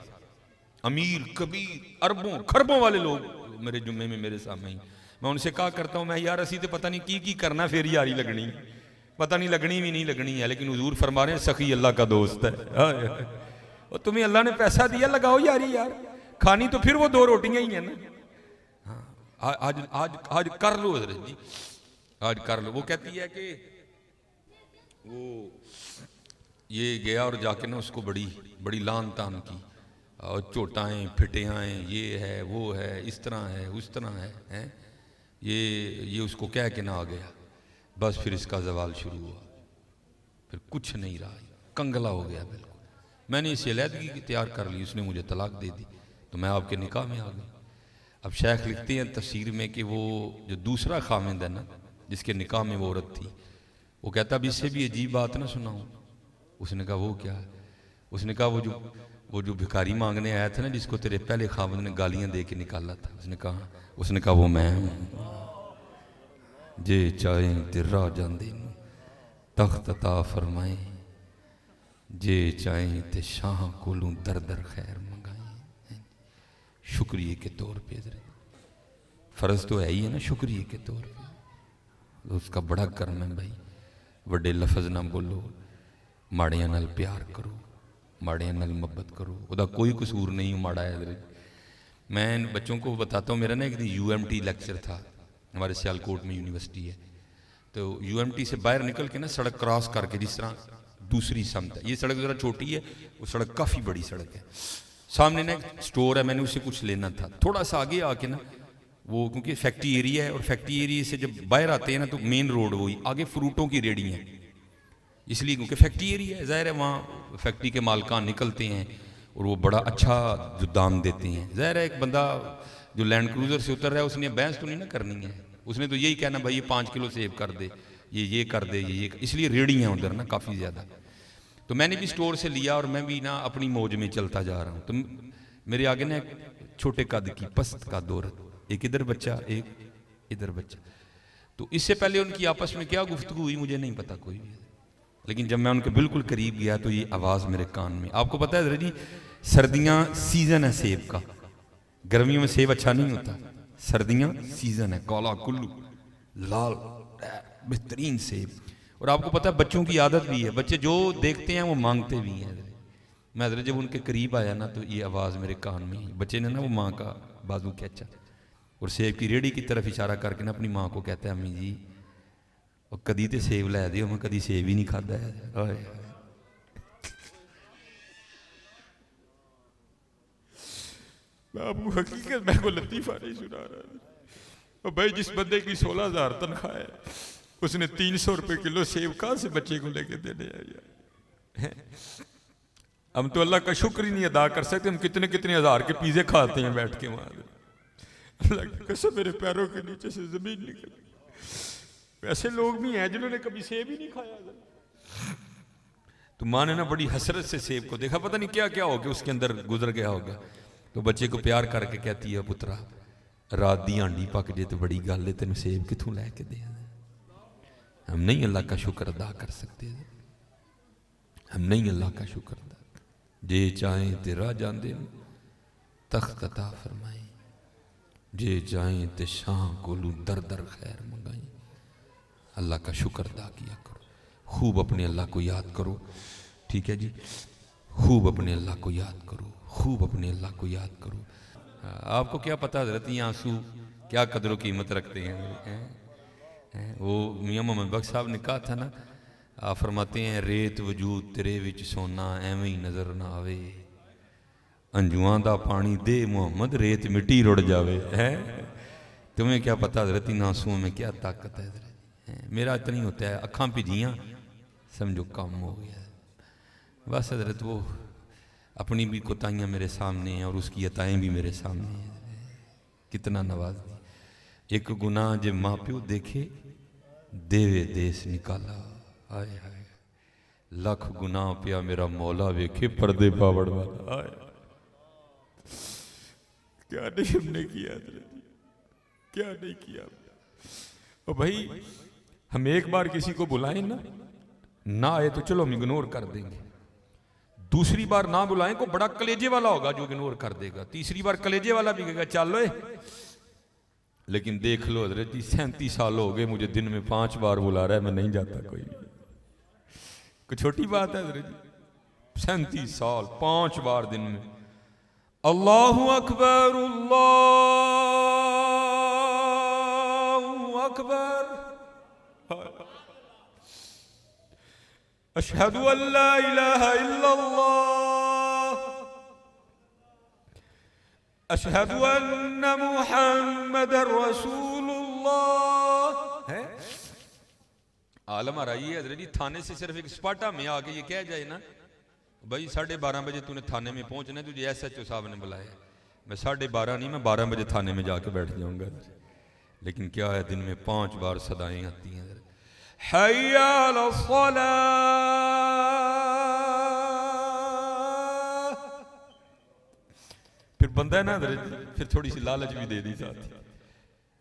अमीर कबीर अरबों खरबों वाले लोग मेरे जुम्मे में मेरे सामने ही। मैं उनसे कहा करता हूं मैं यार असी तो पता नहीं की करना, फिर यारी लगनी, पता नहीं लगनी भी नहीं लगनी है, लेकिन हुजूर फरमा रहे हैं सखी अल्लाह का दोस्त है। और तुम्हें अल्लाह ने पैसा दिया, लगाओ यारी यार, खानी तो फिर वो 2 रोटियां ही है ना। आज आज आज कर लो हजरत जी, आज कर लो। वो कहती है कि वो ये गया और जाके ना उसको बड़ी बड़ी लान तान की, और चोटाएं फिटियाएँ, ये है वो है, इस तरह है उस तरह है, ये उसको कह के ना आ गया। बस फिर इसका जवाल शुरू हुआ, फिर कुछ नहीं रहा, कंगला हो गया बिल्कुल। मैंने इसे अलहदगी तैयार कर ली, उसने मुझे तलाक दे दी, तो मैं आपके निकाह में आ गई। अब शेख लिखते हैं तफसीर में कि वो जो दूसरा खामिंद है ना, जिसके निकाह में वो औरत थी, वो कहता अब इससे भी अजीब बात ना सुनाऊं। उसने कहा वो क्या है? उसने कहा वो जो भिखारी मांगने आया था ना, जिसको तेरे पहले खामिंद ने गालियां दे के निकाला था। उसने कहा वो मैं हूं। जे चाहे तेरा जांदे तख्त अता फरमाए, जे चाहे ते शाह कोलू दर दर खैर मंगाए। शुक्रिया के तौर पे फर्ज तो है ही है ना, शुक्रिया के तौर पे उसका बड़ा कर्म है भाई। वड्डे लफज ना बोलो, माड़ियां नाल प्यार करो, माड़ियां नाल मुहब्बत करो, उसका कोई कसूर नहीं माड़ा है। मैं बच्चों को बताता हूँ, मेरा ना एक दिन UMT लेक्चर था, हमारे सियालकोट में यूनिवर्सिटी है, तो UMT से बाहर निकल के ना सड़क क्रॉस करके, जिस तरह दूसरी समत है, ये सड़क ज़रा छोटी है, वो सड़क काफ़ी बड़ी सड़क है, सामने ना एक स्टोर है, मैंने उससे कुछ लेना था। थोड़ा सा आगे आके ना वो, क्योंकि फैक्ट्री एरिया है और फैक्ट्री एरिया से जब बाहर आते हैं ना तो मेन रोड वही, आगे फ्रूटों की रेडी है, इसलिए क्योंकि फैक्ट्री एरिया है, ज़ाहिर है वहाँ फैक्ट्री के मालकान निकलते हैं और वो बड़ा अच्छा जो दाम देते हैं। ज़ाहिर है एक बंदा जो लैंड क्रूज़र से उतर रहा है उसने बहस तो नहीं ना करनी है, उसने तो यही कहना भाई ये 5 किलो सेब कर दे, ये कर दे, ये इसलिए रेडी हैं उधर ना काफ़ी ज़्यादा। तो मैंने भी स्टोर से लिया और मैं भी ना अपनी मौज में चलता जा रहा हूँ, तो मेरे आगे ना एक छोटे कद की पस्त कद औरत, एक इधर बच्चा एक इधर बच्चा, तो इससे पहले उनकी आपस में क्या गुफ्तगू हुई मुझे नहीं पता कोई भी, लेकिन जब मैं उनके बिल्कुल करीब गया तो ये आवाज़ मेरे कान में। आपको पता है जरा जी, सर्दियाँ सीज़न है सेब का, गर्मियों में सेब अच्छा नहीं होता, सर्दियाँ सीज़न है, काला कुल्लू लाल बेहतरीन सेब। और आपको पता है बच्चों की आदत भी है, बच्चे जो देखते हैं वो मांगते भी हैं। मैं जब उनके करीब आया ना तो ये आवाज़ मेरे कान में, बच्चे ने ना वो माँ का बाजू खींचा और सेब की रेड़ी की तरफ इशारा करके ना अपनी माँ को कहता है, अम्मी जी और कदी तो सेब लै दियो, मैं कदी सेब ही नहीं खाता है। मैं आपको हकीकत, मैं को लतीफ़ा नहीं सुना रहा भाई, जिस बंदे की 16,000 तनख्वाह है उसने 300 रुपये किलो सेब कहाँ से बच्चे को लेके देने आया। हम तो अल्लाह का शुक्र ही नहीं अदा कर सकते, हम कितने कितने हज़ार के पिज़्ज़े खाते हैं बैठ के वहाँ। अल्लाह की कसम मेरे पैरों के नीचे से ज़मीन निकल। वैसे लोग भी हैं जिन्होंने कभी सेब ही नहीं खाया। तो माँ ने ना बड़ी हसरत से सेब को देखा, पता नहीं क्या क्या हो गया उसके अंदर गुजर गया होगा, तो बच्चे को प्यार करके कहती है, पुत्रा रात दी हांडी पक जे तो बड़ी गल है, तेन सेब कितों लैके दे। हम नहीं अल्लाह का शुक्र अदा कर सकते, हम नहीं अल्लाह का शुक्र अदा, जे चाहें ते राह जांदे तख्त अता फरमाए, जे चाहें ते शाह कोलू दर दर खैर मंगाई। अल्लाह का शुक्र अदा किया करो, खूब अपने अल्लाह को याद करो, ठीक है जी, खूब अपने अल्लाह को याद करो, खूब अपने अल्लाह को याद करो। आपको क्या पता हज़रत ये आंसू क्या कदर कीमत रखते हैं। वो मियाँ मोहम्मद बख्श साहब ने कहा था ना, आप फरमाते हैं रेत वजूद तेरे विच सोना एवं ही नज़र ना आवे, अंजुआं दा पानी दे मोहम्मद रेत मिट्टी रुड़ जावे। है तुम्हें क्या पता हज़रत इन आंसुओं में क्या ताकत है। मेरा इतना ही होता है, अखां भिजियाँ समझो कम हो गया बस। हज़रत वो अपनी भी कोताहियाँ मेरे सामने हैं और उसकी अताएँ भी मेरे सामने हैं, कितना नवाज दी। एक गुनाह जे माँ प्यो देखे देवे देश निकाला, आए हाय लख गुनाह पिया मेरा मौला वेखे पर्दे पावड़ वाला। आए क्या नहीं हमने किया, क्या नहीं किया। और भाई हम एक बार किसी को बुलाएं ना आए तो चलो हम इग्नोर कर देंगे, दूसरी बार ना बुलाएं को बड़ा कलेजे वाला होगा जो इग्नोर कर देगा, तीसरी बार कलेजे वाला भी कहेगा चल लो। लेकिन देख लो हजरत जी 37 साल हो गए मुझे दिन में 5 बार बुला रहा है, मैं नहीं जाता कोई छोटी बात है हजरत जी, 37 साल 5 बार दिन में। अल्लाहु अकबर अल्लाहु अकबर अशहदु अल्ला इलाहा इल्लल्लाह अशहदु अन्ना मुहम्मदर रसूलुल्लाह। है आलम आ रही है हजरत जी, थाने से सिर्फ एक स्पाटा में आके ये कह जाए ना भाई 12:30 बजे तूने थाने में पहुंचना है, तुझे SHO साहब ने बुलाया, मैं 12:30 नहीं मैं 12 बजे थाने में जाके बैठ जाऊंगा। लेकिन क्या है दिन में 5 बार सदाएं आती हैं, हय्या अला सलाह। फिर बंदा है ना फिर थोड़ी सी लालच भी दे दी साथ,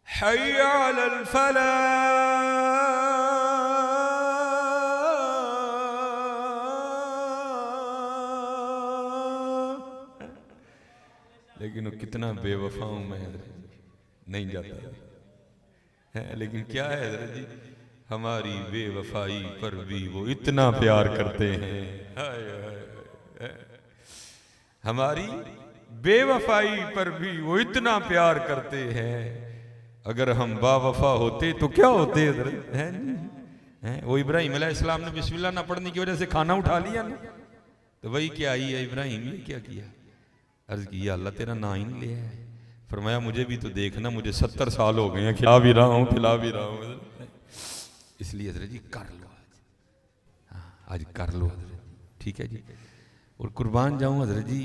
हय्या अलल फलाह। लेकिन वो कितना बेवफा हूं मैं, नहीं जाता है। लेकिन क्या है हजरत जी, हमारी बेवफाई पर भी वो इतना प्यार करते हैं। हाय हाय। हमारी बेवफाई पर भी वो इतना प्यार करते हैं, अगर हम बावफा होते तो क्या होते हैं। वो इब्राहिम अलैहिस्सलाम ने बिस्मिल्लाह ना पढ़ने की वजह से खाना उठा लिया ना, तो वही क्या आई है इब्राहिम, ये क्या किया। अर्ज किया अल्लाह तेरा ना ही नहीं लिया है। फरमाया मुझे भी तो देखना, मुझे 70 साल हो गए हैं, खिला भी रहा हूँ पिला भी रहा हूँ, इसलिए हजरत जी कर लो आज, हाँ आज कर लो हजरत जी, ठीक है जी। और कुर्बान जाऊँ हजरत जी,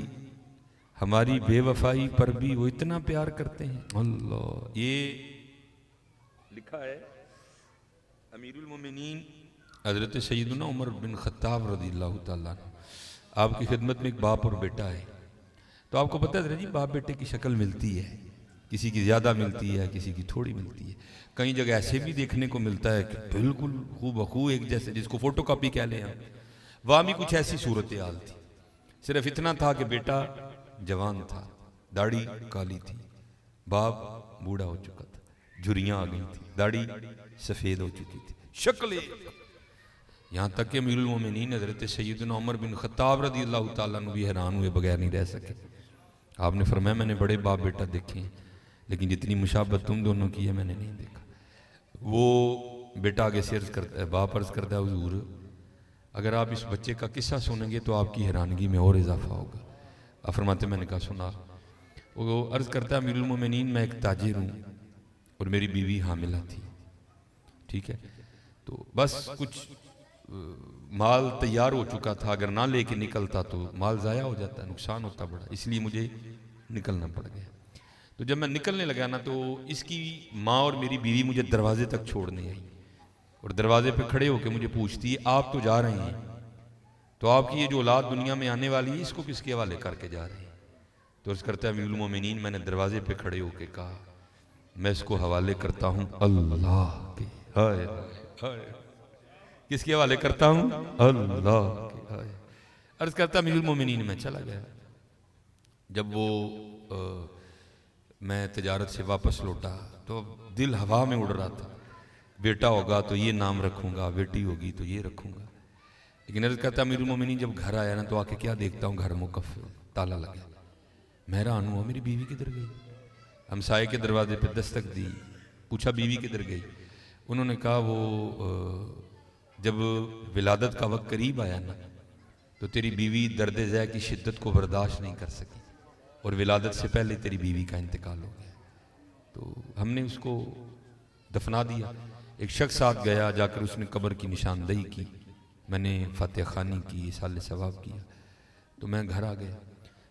हमारी बेवफाई पर भी वो इतना प्यार करते हैं। अल्लाह, ये लिखा है अमीरुल मोमिनीन हजरत सैयदना उमर बिन खत्ताब रज़ियल्लाहु ताला अन्हु, आपकी खिदमत में एक बाप और बेटा है। तो आपको पता है जी बाप बेटे की शक्ल मिलती है, किसी की ज़्यादा मिलती है, किसी की थोड़ी मिलती है। कई जगह ऐसे भी देखने को मिलता है कि बिल्कुल हूबहू एक जैसे, जिसको फोटो कॉपी कह लें हम। वहाँ भी कुछ ऐसी सूरत हाल थी, सिर्फ इतना था कि बेटा जवान था, दाढ़ी काली थी, बाप बूढ़ा हो चुका था, झुर्रियाँ आ गई थी, दाढ़ी सफ़ेद हो चुकी थी, शक्ल यहाँ तक कि अमीरुल मोमिनीन हज़रत सैयदना उमर बिन खत्ताब रज़ियल्लाहु ताला अन्हु भी हैरान हुए बगैर नहीं रह सके। आपने फरमाया मैंने बड़े बाप बेटा देखे हैं, लेकिन जितनी मुशाबत तुम दोनों की है मैंने नहीं देखा। वो बेटा आगे से अर्ज करता है, बाप अर्ज करता है हुजूर अगर आप इस बच्चे का किस्सा सुनेंगे तो आपकी हैरानगी में और इजाफा होगा। आप फरमाते मैंने कहा सुना। वो अर्ज करता है अमीरुल मोमिनीन मैं एक ताजिर हूँ और मेरी बीवी हामिला थी, ठीक है, तो बस कुछ माल तैयार हो चुका था, अगर ना लेके निकलता तो माल ज़ाया हो जाता, नुकसान होता बड़ा, इसलिए मुझे निकलना पड़ गया। तो जब मैं निकलने लगा ना तो इसकी माँ और मेरी बीवी मुझे दरवाजे तक छोड़ने आई और दरवाजे पे खड़े होकर मुझे पूछती है आप तो जा रहे हैं, तो आपकी ये जो औलाद दुनिया में आने वाली है इसको किसके हवाले करके जा रहे हैं। तो अर्ज़ करता है अमीरुल मोमिनीन मैंने दरवाजे पे खड़े होकर कहा मैं इसको हवाले करता हूँ अल्लाह के, हाय हाय, किसके हवाले करता हूँ अल्लाह के, हाय। अर्ज़ करता अमीरुल मोमिनीन मैं चला गया। जब वो मैं तिजारत से वापस लौटा तो दिल हवा में उड़ रहा था, बेटा होगा तो ये नाम रखूंगा, बेटी होगी तो ये रखूंगा। लेकिन अर्ज़ करता अमीरुल मोमिनीन जब घर आया ना तो आके क्या देखता हूँ घर मुकफ़ ताला लगा। मैं हैरान हुआ मेरी बीवी किधर गई। हमसाये के दरवाजे पे दस्तक दी, पूछा बीवी किधर गई। उन्होंने कहा वो जब विलादत का वक्त करीब आया ना तो तेरी बीवी दर्द ज़ै की शिद्दत को बर्दाश्त नहीं कर सकी और विलादत से पहले तेरी बीवी का इंतकाल हो गया, तो हमने उसको दफना दिया। एक शख्स साथ गया, जाकर उसने कब्र की निशानदही की, मैंने फातिहा खानी की, साले सवाब किया, तो मैं घर आ गया।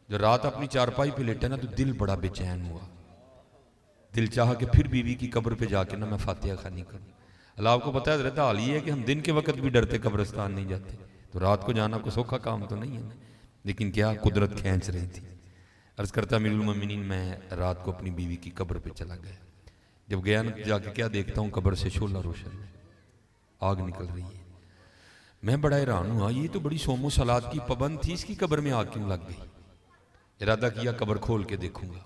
जब रात अपनी चारपाई पे लेटा ना तो दिल बड़ा बेचैन हुआ, दिल चाहा कि फिर बीवी की कब्र पे जाके ना मैं फातिहा खानी करूँ। अल्लाह आपको पता है हाल ये है कि हम दिन के वक्त भी डरते कब्रिस्तान नहीं जाते, तो रात को जाना कोई सौखा काम तो नहीं है ना, लेकिन क्या कुदरत खींच रही थी। अर्ज़ करता अमीरुल मोमिनीन मैं रात को अपनी बीवी की कब्र पे चला गया। जब गया ना जाके क्या देखता हूँ कब्र से शोला रोशन है, आग निकल रही है। मैं बड़ा हैरान हुआ, ये तो बड़ी सोमो सलाद की पाबंद थी, इसकी कब्र में आग क्यों लग गई। इरादा किया कब्र खोल के देखूंगा।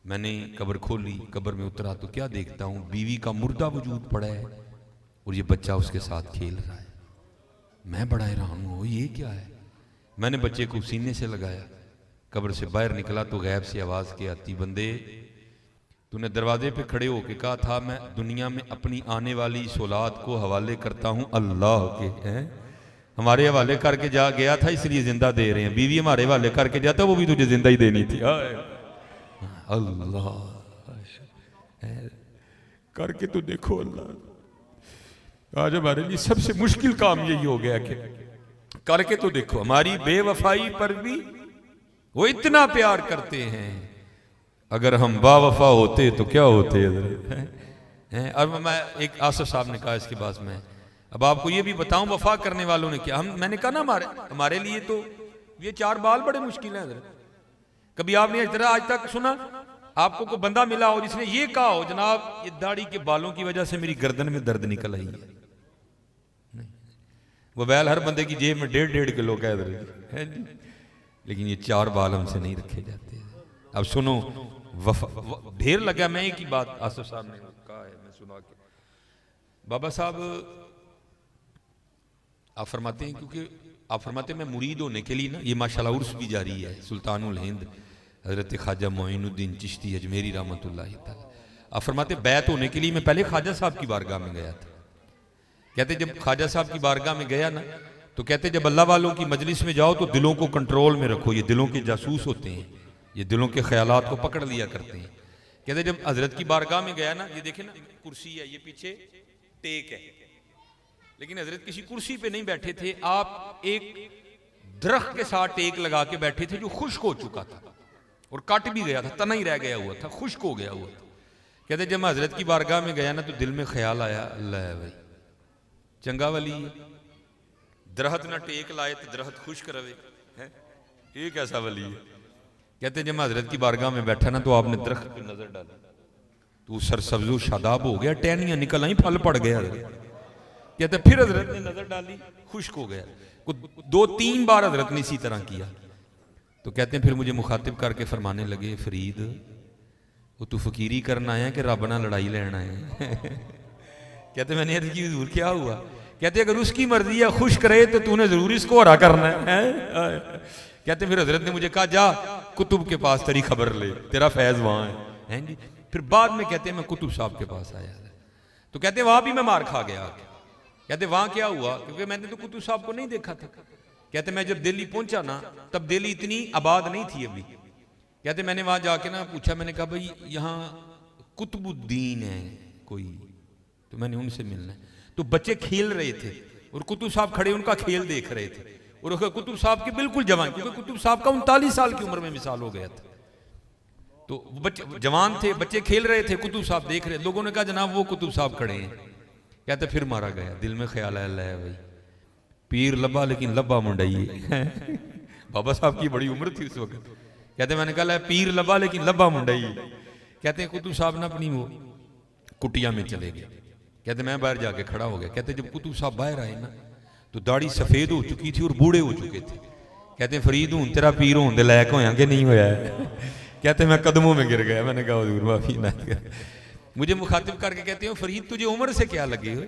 मैंने कब्र खोली, कब्र में उतरा तो क्या देखता हूँ बीवी का मुर्दा वजूद पड़ा है और ये बच्चा उसके साथ खेल रहा है। मैं बड़ा हैरान हूँ ये क्या है। मैंने बच्चे को सीने से लगाया, कब्र से बाहर निकला तो गैब से आवाज़ के आती बंदे तूने दरवाजे पे खड़े होके कहा था मैं दुनिया में अपनी आने वाली औलाद को हवाले करता हूँ अल्लाह के, हैं हमारे हवाले करके जा गया था इसलिए जिंदा दे रहे हैं, बीवी हमारे हवाले करके जाता वो भी तुझे जिंदा ही देनी थी। अल्लाह करके तो देखो अल्लाह, आज हमारे लिए सबसे मुश्किल काम यही हो गया कि करके तो देखो। हमारी बेवफाई पर भी वो इतना प्यार करते हैं, अगर हम बावफा होते तो क्या होते हैं। और मैं एक आसिफ साहब ने कहा इसके बाद में अब आपको ये भी बताऊं वफा करने वालों ने क्या, हम मैंने कहा ना हमारे लिए तो ये 4 बाल बड़े मुश्किल हैं। कभी आपने आज तक सुना आपको कोई बंदा मिला हो जिसने ये कहा हो जनाब ये दाढ़ी के बालों की वजह से मेरी गर्दन में दर्द निकल आई है। नहीं, वो बैल हर बंदे की जेब में 1.5 किलो कह रहे, लेकिन ये 4 बाल हमसे नहीं रखे जाते। अब सुनो ढेर लगा, मैं एक ही बात आसिफ साहब ने कहा है मैं सुना के, बाबा साहब आप फरमाते हैं क्योंकि आप फरमाते मैं मुरीद होने के लिए ना, ये माशाल्लाह उर्स भी जारी है, सुल्तानुल हिंद हज़रत ख्वाजा मोइनुद्दीन चिश्ती अजमेरी रहमतुल्लाह तआला। आप फरमाते बैत होने के लिए मैं पहले ख्वाजा साहब की बारगाह में गया था। कहते जब ख्वाजा साहब की बारगाह में गया ना, तो कहते जब अल्लाह वालों की मजलिस में जाओ तो दिलों को कंट्रोल में रखो, ये दिलों के जासूस होते हैं, ये दिलों के ख्यालात को पकड़ लिया करते हैं। कहते जब हजरत की बारगाह में गया ना, ये देखे ना कुर्सी है, ये पीछे टेक है, लेकिन हजरत किसी कुर्सी पे नहीं बैठे थे, आप एक दरख्त के साथ टेक लगा के बैठे थे जो खुश्क हो चुका था और कट भी गया था, तना ही रह गया हुआ था, खुश्क हो गया हुआ था। कहते जब मैं हजरत की बारगाह में गया ना, तो दिल में ख्याल आया, अल्लाह भाई चंगा वली है, दरख्त ना टेक लाए तो दरख्त खुश्क रवे है, ये कैसा वली है। कहते जब मैं हजरत की बारगाह में बैठा ना, तो आपने दरख्त पे नजर डाली तो सरसब्जो शादाब हो गया, टहनियां निकल आई, फल पड़ गया। कहते फिर हजरत ने नजर डाली, खुश्क हो गया। 2-3 बार हजरत ने इसी तरह किया। तो कहते हैं फिर मुझे मुखातिब करके फरमाने लगे, फरीद वो तू फकीरी करना आया कि रब ना लड़ाई लेना है। कहते मैंने अर्ज की हुजूर क्या हुआ। कहते अगर उसकी मर्जी है खुश करे तो तूने जरूर इसको हरा करना है। कहते फिर हजरत ने मुझे कहा जा कुतुब के पास तेरी खबर ले, तेरा फैज वहां है जी। फिर बाद में कहते मैं कुतुब साहब के पास आया, तो कहते वहां भी मैं मार खा गया। कहते वहां क्या हुआ, क्योंकि मैंने तो कुतुब साहब को नहीं देखा था। कहते मैं जब दिल्ली पहुंचा ना, तब दिल्ली इतनी आबाद नहीं थी अभी। कहते मैंने वहां जाके ना पूछा, मैंने कहा भाई यहाँ कुतुबुद्दीन है कोई, तो मैंने उनसे मिलना है। तो बच्चे खेल रहे थे और कुतुब साहब खड़े उनका खेल देख रहे थे, और कुतुब साहब के बिल्कुल जवान, क्योंकि कुतुब साहब का 39 साल की उम्र में मिसाल हो गया था। तो बच्चे जवान थे, बच्चे खेल रहे थे, कुतुब साहब देख रहे। लोगों ने कहा जनाब वो कुतुब साहब खड़े हैं। कहते फिर मारा गया। दिल में ख्याल आया, अल्लाह भाई पीर लब्बा लेकिन लब्बा मुंडई। बाबा साहब की बड़ी उम्र थी उस वक्त। कहते मैंने कहा पीर लब्बा लेकिन लब्बा मुंडई। कहते हैं कुतुब साहब ना अपनी वो कुटिया में चले गए। कहते मैं बाहर जाके खड़ा हो गया। कहते जब कुतुब साहब बाहर आए ना, तो दाढ़ी सफेद हो चुकी थी और बूढ़े हो चुके थे। कहते फरीद हूं तेरा पीर होने दे लायक होया कि नहीं होया। कहते मैं कदमों में गिर गया। मैंने कहा हुजूर माफी ना कर। मुझे मुखातिब करके कहते हो फरीद तुझे उम्र से क्या लगे हो,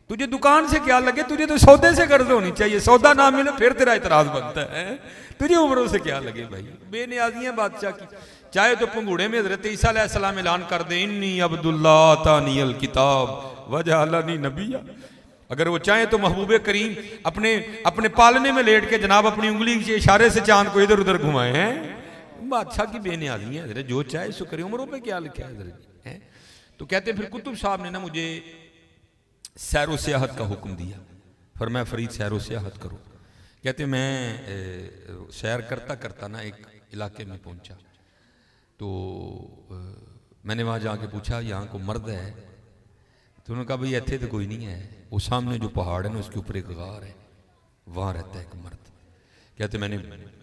तुझे दुकान से क्या लगे, तुझे तो सौदे से कर्ज होनी चाहिए, सौदा ना मिले फिर तेरा इतराज बनता है। तुझे उम्रों से क्या लगे भाई, बेनियाजियां बादशाह की। चाहे तो पंगूड़े में हजरत ईसा अलैहिस्सलाम ऐलान कर दे इन्नी अब्दुल्ला तानियल किताब वजअलनी नबिया। अगर वो चाहे तो महबूब करीम अपने अपने पालने में लेट के जनाब अपनी उंगली के इशारे से चांद को इधर उधर घुमाए हैं। बादशाह की बेनियाजियां हजरत, जो चाहे सो करे, उम्रों पे क्या लिखा है हजरत। तो कहते फिर कुतुब साहब ने ना मुझे सैरो सियाहत का हुक्म दिया, फरमाया फरीद सैरो सियाहत करो। कहते मैं सैर करता करता ना एक इलाके में पहुंचा, तो मैंने वहाँ जाके पूछा यहाँ को मर्द है, तो उन्होंने कहा भाई इतने तो कोई नहीं है, वो सामने जो पहाड़ है ना उसके ऊपर एक गार है, वहाँ रहता है एक मर्द। कहते मैंने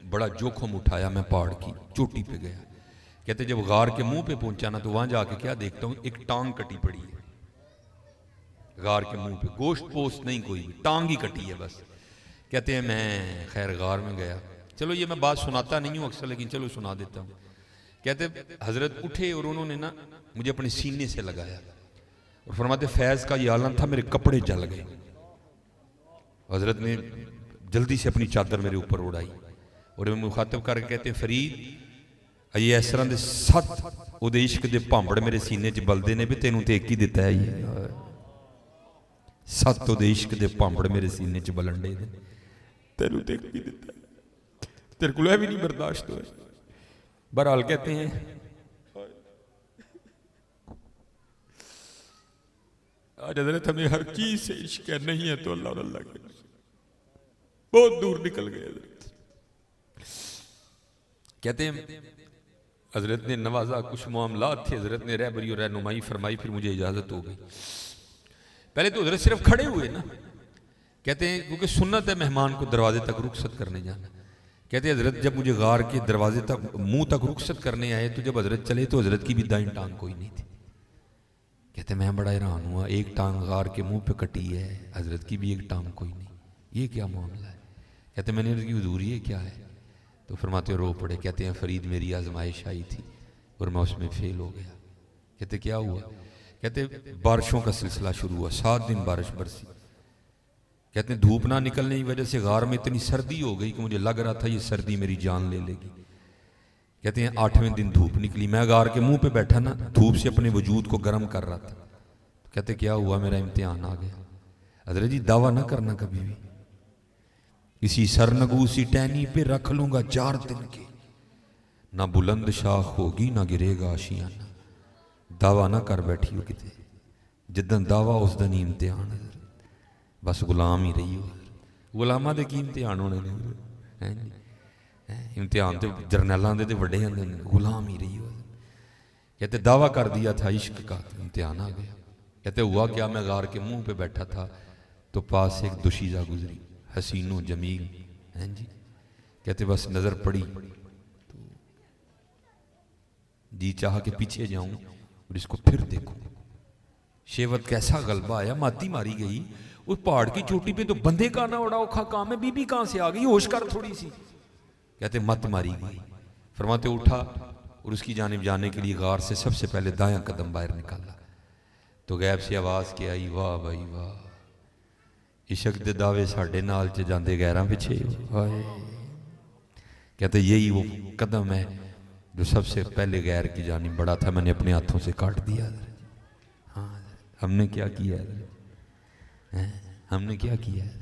बड़ा जोखम उठाया, मैं पहाड़ की चोटी पे गया। कहते जब गार के मुंह पे पहुंचा ना, तो वहां जाके क्या देखता हूँ, एक टांग कटी पड़ी है गार के मुंह पे, गोश्त पोस्ट नहीं कोई, टांग ही कटी है बस। कहते हैं मैं खैर गार में गया। चलो ये मैं बात सुनाता नहीं हूँ अक्सर, लेकिन चलो सुना देता हूँ। कहते हजरत उठे और उन्होंने ना मुझे अपने सीने से लगाया और फरमाते फैज का ये आलम था, मेरे कपड़े जल गए। हजरत ने जल्दी से अपनी चादर मेरे ऊपर उड़ाई और मैं मुखातिब करके कहते फरीद ये इस तरह के 7 ਉਹਦੇ इश्क के भांबड़ मेरे सीने च बलते ने भी तेनू तो एक ही दिता है। ये 7 ਉਹਦੇ इश्क के भांबड़ मेरे सीने च बलन डे ने, तेनू तो एक ही दिता है, तेरे को भी नहीं बर्दाश्त हो। बहरहाल कहते हैं आज हजरत हमें हर चीज से इश्क नहीं है तो अल्लाह और अल्लाह के बहुत दूर निकल गए। कहते हैं हजरत ने नवाजा, कुछ मामलात थे, हजरत ने रहबरी और रहनुमाई फरमाई, फिर मुझे इजाजत हो गई। पहले तो हजरत सिर्फ खड़े हुए ना, कहते हैं क्योंकि सुन्नत है मेहमान को दरवाजे तक रुखसत करने जाना। कहते हैं हजरत जब मुझे गार के दरवाजे तक मुंह तक रुखसत करने आए, तो जब हजरत चले तो हजरत की भी दाईं टांग कोई नहीं थी। कहते मैं बड़ा हैरान हुआ, एक टांग गार के मुंह पे कटी है, हजरत की भी एक टांग कोई नहीं, ये क्या मामला है। कहते मैंने उसकी हुजूर ये क्या है, तो फरमाते रो पड़े। कहते हैं फरीद मेरी आजमाइश आई थी और मैं उसमें फेल हो गया। कहते क्या हुआ, कहते बारिशों का सिलसिला शुरू हुआ, 7 दिन बारिश बरसी। कहते हैं धूप ना निकलने की वजह से गार में इतनी सर्दी हो गई कि मुझे लग रहा था ये सर्दी मेरी जान ले लेगी। कहते हैं 8वें दिन धूप निकली, मैं गार के मुंह पे बैठा ना, धूप से अपने वजूद को गर्म कर रहा था। तो कहते क्या हुआ, मेरा इम्तिहान आ गया। हजरत जी दावा ना करना कभी भी, किसी सरनगू सी टहनी पे रख लूंगा 4 दिन के, ना बुलंद शाख होगी ना गिरेगा आशियाना। दावा ना कर बैठी हो किते, जिदन दावा उस दिन ही इम्तिहान है। बस गुलाम ही रही हो, गुलामा दे की इम्तिहान होने ने, इम्तिहान तो जरनैलों के बड़े होंगे, गुलाम ही रही हो। कहते दावा कर दिया था इश्क का, तो इम्तिहान आ गया। कहते हुआ क्या, मैं गार के मुंह पे बैठा था तो पास एक दुशीजा गुजरी, हसीनो जमील, हैं जी। कहते बस नजर पड़ी तो जी चाह के पीछे जाऊं और इसको फिर देखूं। शेवत कैसा गलबा आया, माती मारी गई। उस पहाड़ की चोटी पे तो बंदे का ना बड़ा औखा काम है, बीबी कहां से आ गई, होश कर थोड़ी सी। कहते मत मारी गई। फरमाते उठा और उसकी जानिब जाने के लिए गार से सबसे पहले दायां कदम बाहर निकाला तो गैब से आवाज के आई, वाह भाई वाह, इशक दे दावे साढ़े नाल च जाते गैरां पिछे। कहते यही वो कदम है जो सबसे पहले गैर की जानिब बढ़ा था, मैंने अपने हाथों से काट दिया। हाँ, हमने क्या किया है, हमने क्या किया है,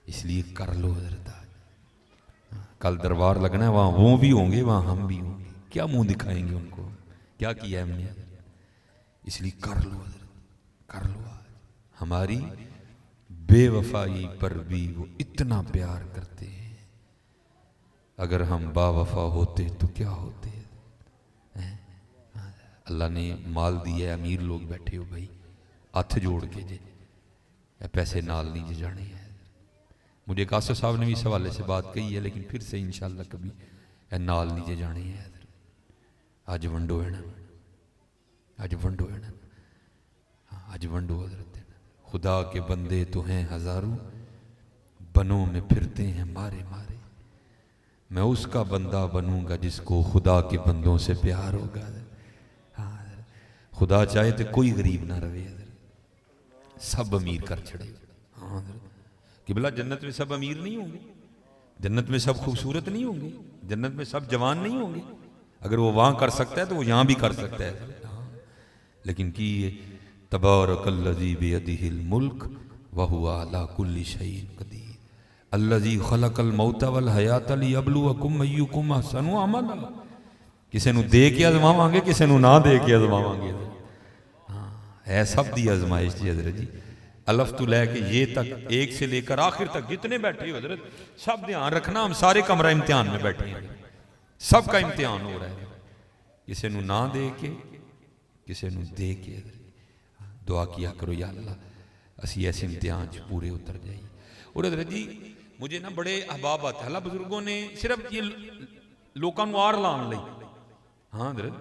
इसलिए कर लो हजरत। कल दरबार लगना है, वहां वो भी होंगे, वहां हम भी होंगे, क्या मुंह दिखाएंगे उनको, क्या किया हमने, इसलिए कर लो हजरत, कर लो। आज हमारी बेवफाई पर भी वो इतना प्यार करते हैं, अगर हम बावफा होते तो क्या होते हैं। अल्लाह ने माल दिया, अमीर लोग बैठे हो भाई, हथ जोड़ के जे पैसे नाल नहीं जे जाने हैं। मुझे कासो साहब ने भी इस हवाले से बात कही है, लेकिन फिर से इंशाअल्लाह कभी नाल नहीं जे जाने हैं। अज वंडो है ना, अज वंडो है ना, अज वंडो हजरत। खुदा के बंदे तो हैं हजारों, बनों में फिरते हैं मारे मारे। मैं उसका बंदा बनूंगा जिसको खुदा के बंदों से प्यार होगा। हाँ, खुदा चाहे तो कोई गरीब ना रहे, सब अमीर कर छड़े। हाँ कि भला जन्नत में सब अमीर नहीं होंगे, जन्नत में सब खूबसूरत नहीं होंगे, जन्नत में सब जवान नहीं होंगे। अगर वो वहां कर सकता है तो वो यहां भी कर सकता है। लेकिन कि तबारकल्लज़ी बियदिहिल मुल्क व हुवा अला कुल्ली शैइन कदीर अल्लज़ी खलकल मौता वल हयाता लियब्लुवकुम अय्युकुम अहसनु अमला। किसी नूं दे के आजमावांगे, किसी नूं ना दे के आजमावांगे। हाँ, है सब दी आजमाइश जी हजरत जी। अलफ तो लैके ये तक, एक से लेकर आखिर तक जितने बैठे हो हजरत, सब ध्यान रखना, हम सारे कमरा इम्तिहान में बैठे हैं, सबका इम्तिहान हो रहा है। किसी नूं ना दे के, किसी नूं दे के। दुआ किया करो, या अल्लाह असी ऐसे इम्तिहान पूरे उतर जाइए। और हजरत जी मुझे ना बड़े अहबाब आते हैं, बुजुर्गों ने सिर्फ ये लोगों को आर लाने लई। हाँ हजरत,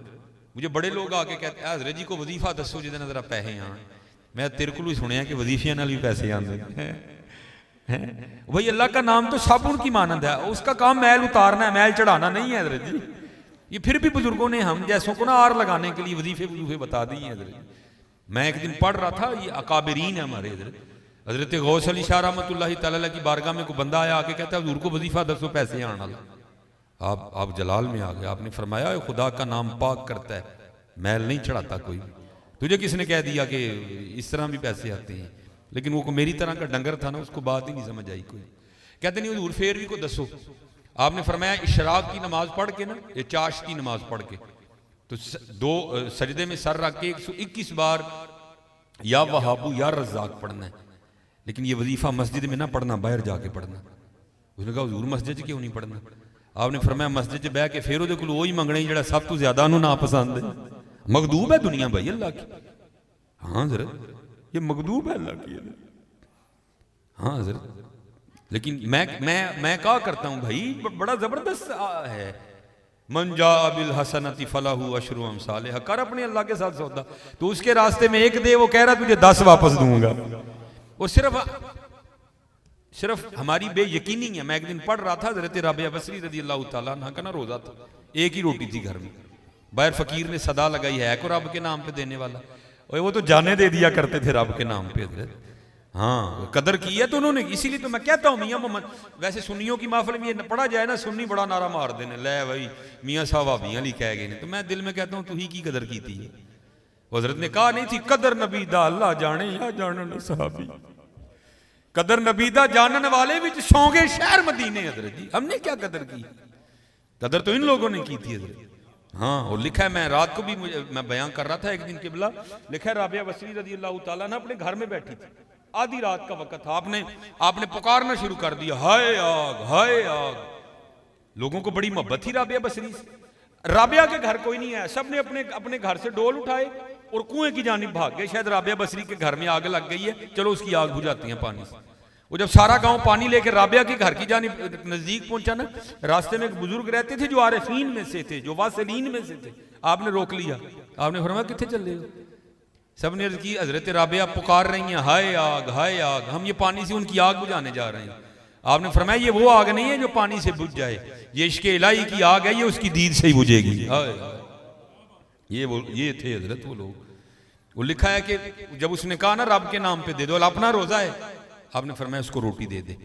मुझे बड़े लोग आके कहते हैं हजरत जी को वजीफा दसो जिहदे नाल जरा पैसे आन। मैं तेरे को भी सुनिया कि वजीफिया नाल भी पैसे आते हैं। भाई अल्लाह का नाम तो साबुन की मानंद है, उसका काम मैल उतारना है, मैल चढ़ाना नहीं है हजरत जी। ये फिर भी बुजुर्गों ने हम जैसों को ना आर लगाने के लिए वजीफे वजूफे बता दिए हजरत। मैं एक दिन पढ़ रहा था, ये अकाबरीन है हमारे हजरत, हजरत गौस अली शाह रहमतुल्लाहि तआला की बारगाह में कोई बंदा आया, आके कहता है हुजूर को वजीफा दसो पैसे आने वाला। आप जलाल में आ गए, आपने फरमाया खुदा का नाम पाक करता है, मैल नहीं चढ़ाता कोई। तुझे किसने कह दिया कि इस तरह भी पैसे आते हैं। लेकिन वो मेरी तरह का डंगर था ना, उसको बात ही नहीं समझ आई कोई। कहते नहीं हुजूर फेर भी को दसो। आपने फरमाया इशराक की नमाज पढ़ के ना, ये चाश की नमाज पढ़ के तो 2 सजदे में सर रख के 121 बार या वहाबू या रज़ाक पढ़ना है। लेकिन ये वजीफा मस्जिद में ना पढ़ना, बाहर जाके पढ़ना। उसने कहा हुजूर मस्जिद क्यों नहीं पढ़ना? आपने फरमाया मस्जिद बह के फिर वो वही मंगना जिहड़ा सब तो ज्यादा ना पसंद है। मगदूब है दुनिया भाई अल्लाह की। हाँ जरा ये मगदूब है अल्लाह की। हाँ जरा, लेकिन मैं क्या करता हूँ भाई, बड़ा जबरदस्त है। मन जा बिल हसनति फलाहु अशरु अमसालिहा, कर अपने अल्लाह के साथ सौदा। तो उसके रास्ते में एक दे, वो कह रहा तुझे 10 वापस दूंगा। और सिर्फ हमारी बेयकीनी है। मैं एक दिन पढ़ रहा था, हज़रत राबिया बसरी रज़ी अल्लाह तआला अन्हा का ना रोजा था, एक ही रोटी थी घर में। बाहर फकीर ने सदा लगाई है को रब के नाम पे देने वाला। और वो तो जाने दे दिया करते थे रब के नाम पे हजरत। हाँ कदर की है तो उन्होंने, इसीलिए तो मैं कहता हूँ मियाँ मोहम्मद, वैसे सुन्नियों की महफिल में ये पढ़ा जाए ना, सुन्नी बड़ा नारा मार देने ले भाई मियाँ साहब भाभियाँ ली कह गए ने, तो मैं दिल में कहता हूँ तू ही की कदर की थी। हजरत ने कहा नहीं थी कदर नबी दा अल्लाह जाने या जानन सहाबी, कदर नबी दा जानन वाले विच सौंगे शहर मदीने। हजरत जी हमने क्या कदर की, कदर तो इन लोगों ने की थी हजरत। हाँ और लिखा है, मैं रात को भी मैं बयान कर रहा था एक दिन किबला, लिखा है राबिया बसरी रजी अल्लाह तआला ना अपने घर में बैठी थी, आधी रात का वक्त था, आपने पुकारना शुरू कर दिया, हाय आग हाय आग। लोगों को बड़ी मोहब्बत थी राबिया बसरी से। राबिया के घर कोई नहीं है, सबने अपने अपने घर से डोल उठाए और कुएं की जानिब भाग गए, शायद राबिया बसरी के घर में आग लग गई है, चलो उसकी आग बुझाती है पानी से। वो जब सारा गांव पानी लेकर राबिया के घर की जानिब नजदीक पहुंचा ना, रास्ते में एक बुजुर्ग रहते थे जो आरिफीन में से थे, जो वासलीन में से थे। आपने रोक लिया, आपने फरमाया किथे चल रहे हो? सबने अर्ज की हजरत राबिया पुकार रही हैं हाय आग, हम ये पानी से उनकी आग बुझाने जा रहे हैं। आपने फरमाया ये वो आग नहीं है जो पानी से बुझ जाए, ये इश्क इलाही की आग है, ये उसकी दीद से ही बुझेगी। ये थे हजरत वो लोग। वो लिखा है कि जब उसने कहा ना रब के नाम पे दे दो, अपना रोजा है, आपने फरमाया उसको रोटी दे दे।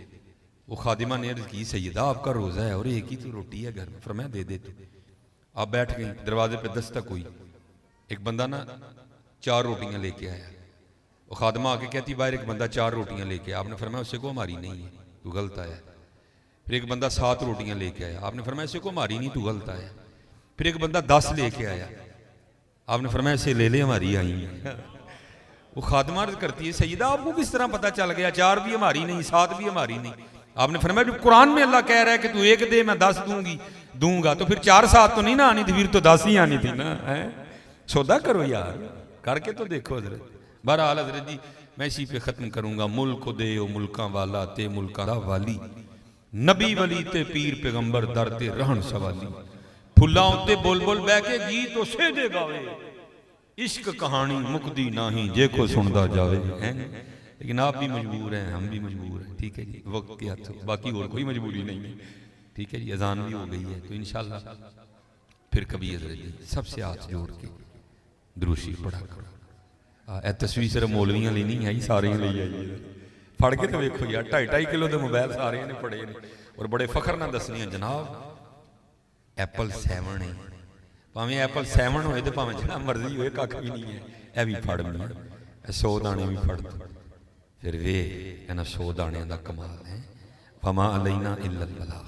वो खादिमा ने अर्ज की सैयदा आपका रोजा है और एक ही तो रोटी है घर में, फरमाया दे दे तू। आप बैठ गई, दरवाजे पे दस्तक हुई, एक बंदा ना 4 रोटियां लेके आया। वो खादमा आके कहती बाहर एक बंदा 4 रोटियां लेके आया। आपने फरमाया उससे को हमारी नहीं है, तू गलत आया। फिर एक बंदा 7 रोटियां लेके आया। आपने फरमाया इससे को हमारी नहीं, तू गलत आया। फिर एक बंदा 10 लेके आया। आपने फरमाया इसे ले ले हमारी आई है। वो खादमा अर्ज करती है सैयदा आपको किस तरह पता चल गया 4 भी हमारी नहीं 7 भी हमारी नहीं? आपने फरमाया जब कुरान में अल्लाह कह रहा है कि तू एक दे मैं 10 दूंगा, तो फिर 4 7 तो नहीं ना आनी थी, फिर तो 10 ही आनी थी ना। है सौदा करो यार, करके तो देखो हजरत। बहरहाल हजरत जी मैं इसी पे खत्म करूंगा। मुल्क दे ओ मुल्का वाला ते मुल्का दा वाली, नबी वली ते पीर पैगंबर दर ते रहन सवाली, फुल्लां उत्ते बुल बुल बह के गीत उसे दे गावे, इश्क कहानी मुकदी नाही जे को सुनदा जावे। हैं लेकिन आप भी मजबूर हैं, हम भी मजबूर हैं, ठीक है जी, वक्त के हाथ, बाकी और कोई मजबूरी नहीं है, ठीक है जी। अजान भी हो गई है, तो इंशाल्लाह फिर कभी हजरत जी सबसे हाथ जोड़ के दुरूशी पढ़ा करो। ए तस्वीर सिर्फ मौलवियां ली नहीं आई, सारे ले आई। फड़ के तो देखो यार 2.5 किलो के मोबाइल सारे ने पड़े ने, और बड़े फखर ना दसनी जनाब एप्पल 7 है, भावें एप्पल 7 होए तो भावें जितना मर्जी होए, कख भी नहीं है। यह भी फड़ मिया 100 दाने भी फड़ दो, फिर वे कहना 100 दाने का कमाल है। फमा अलैना इल्लल बलाग।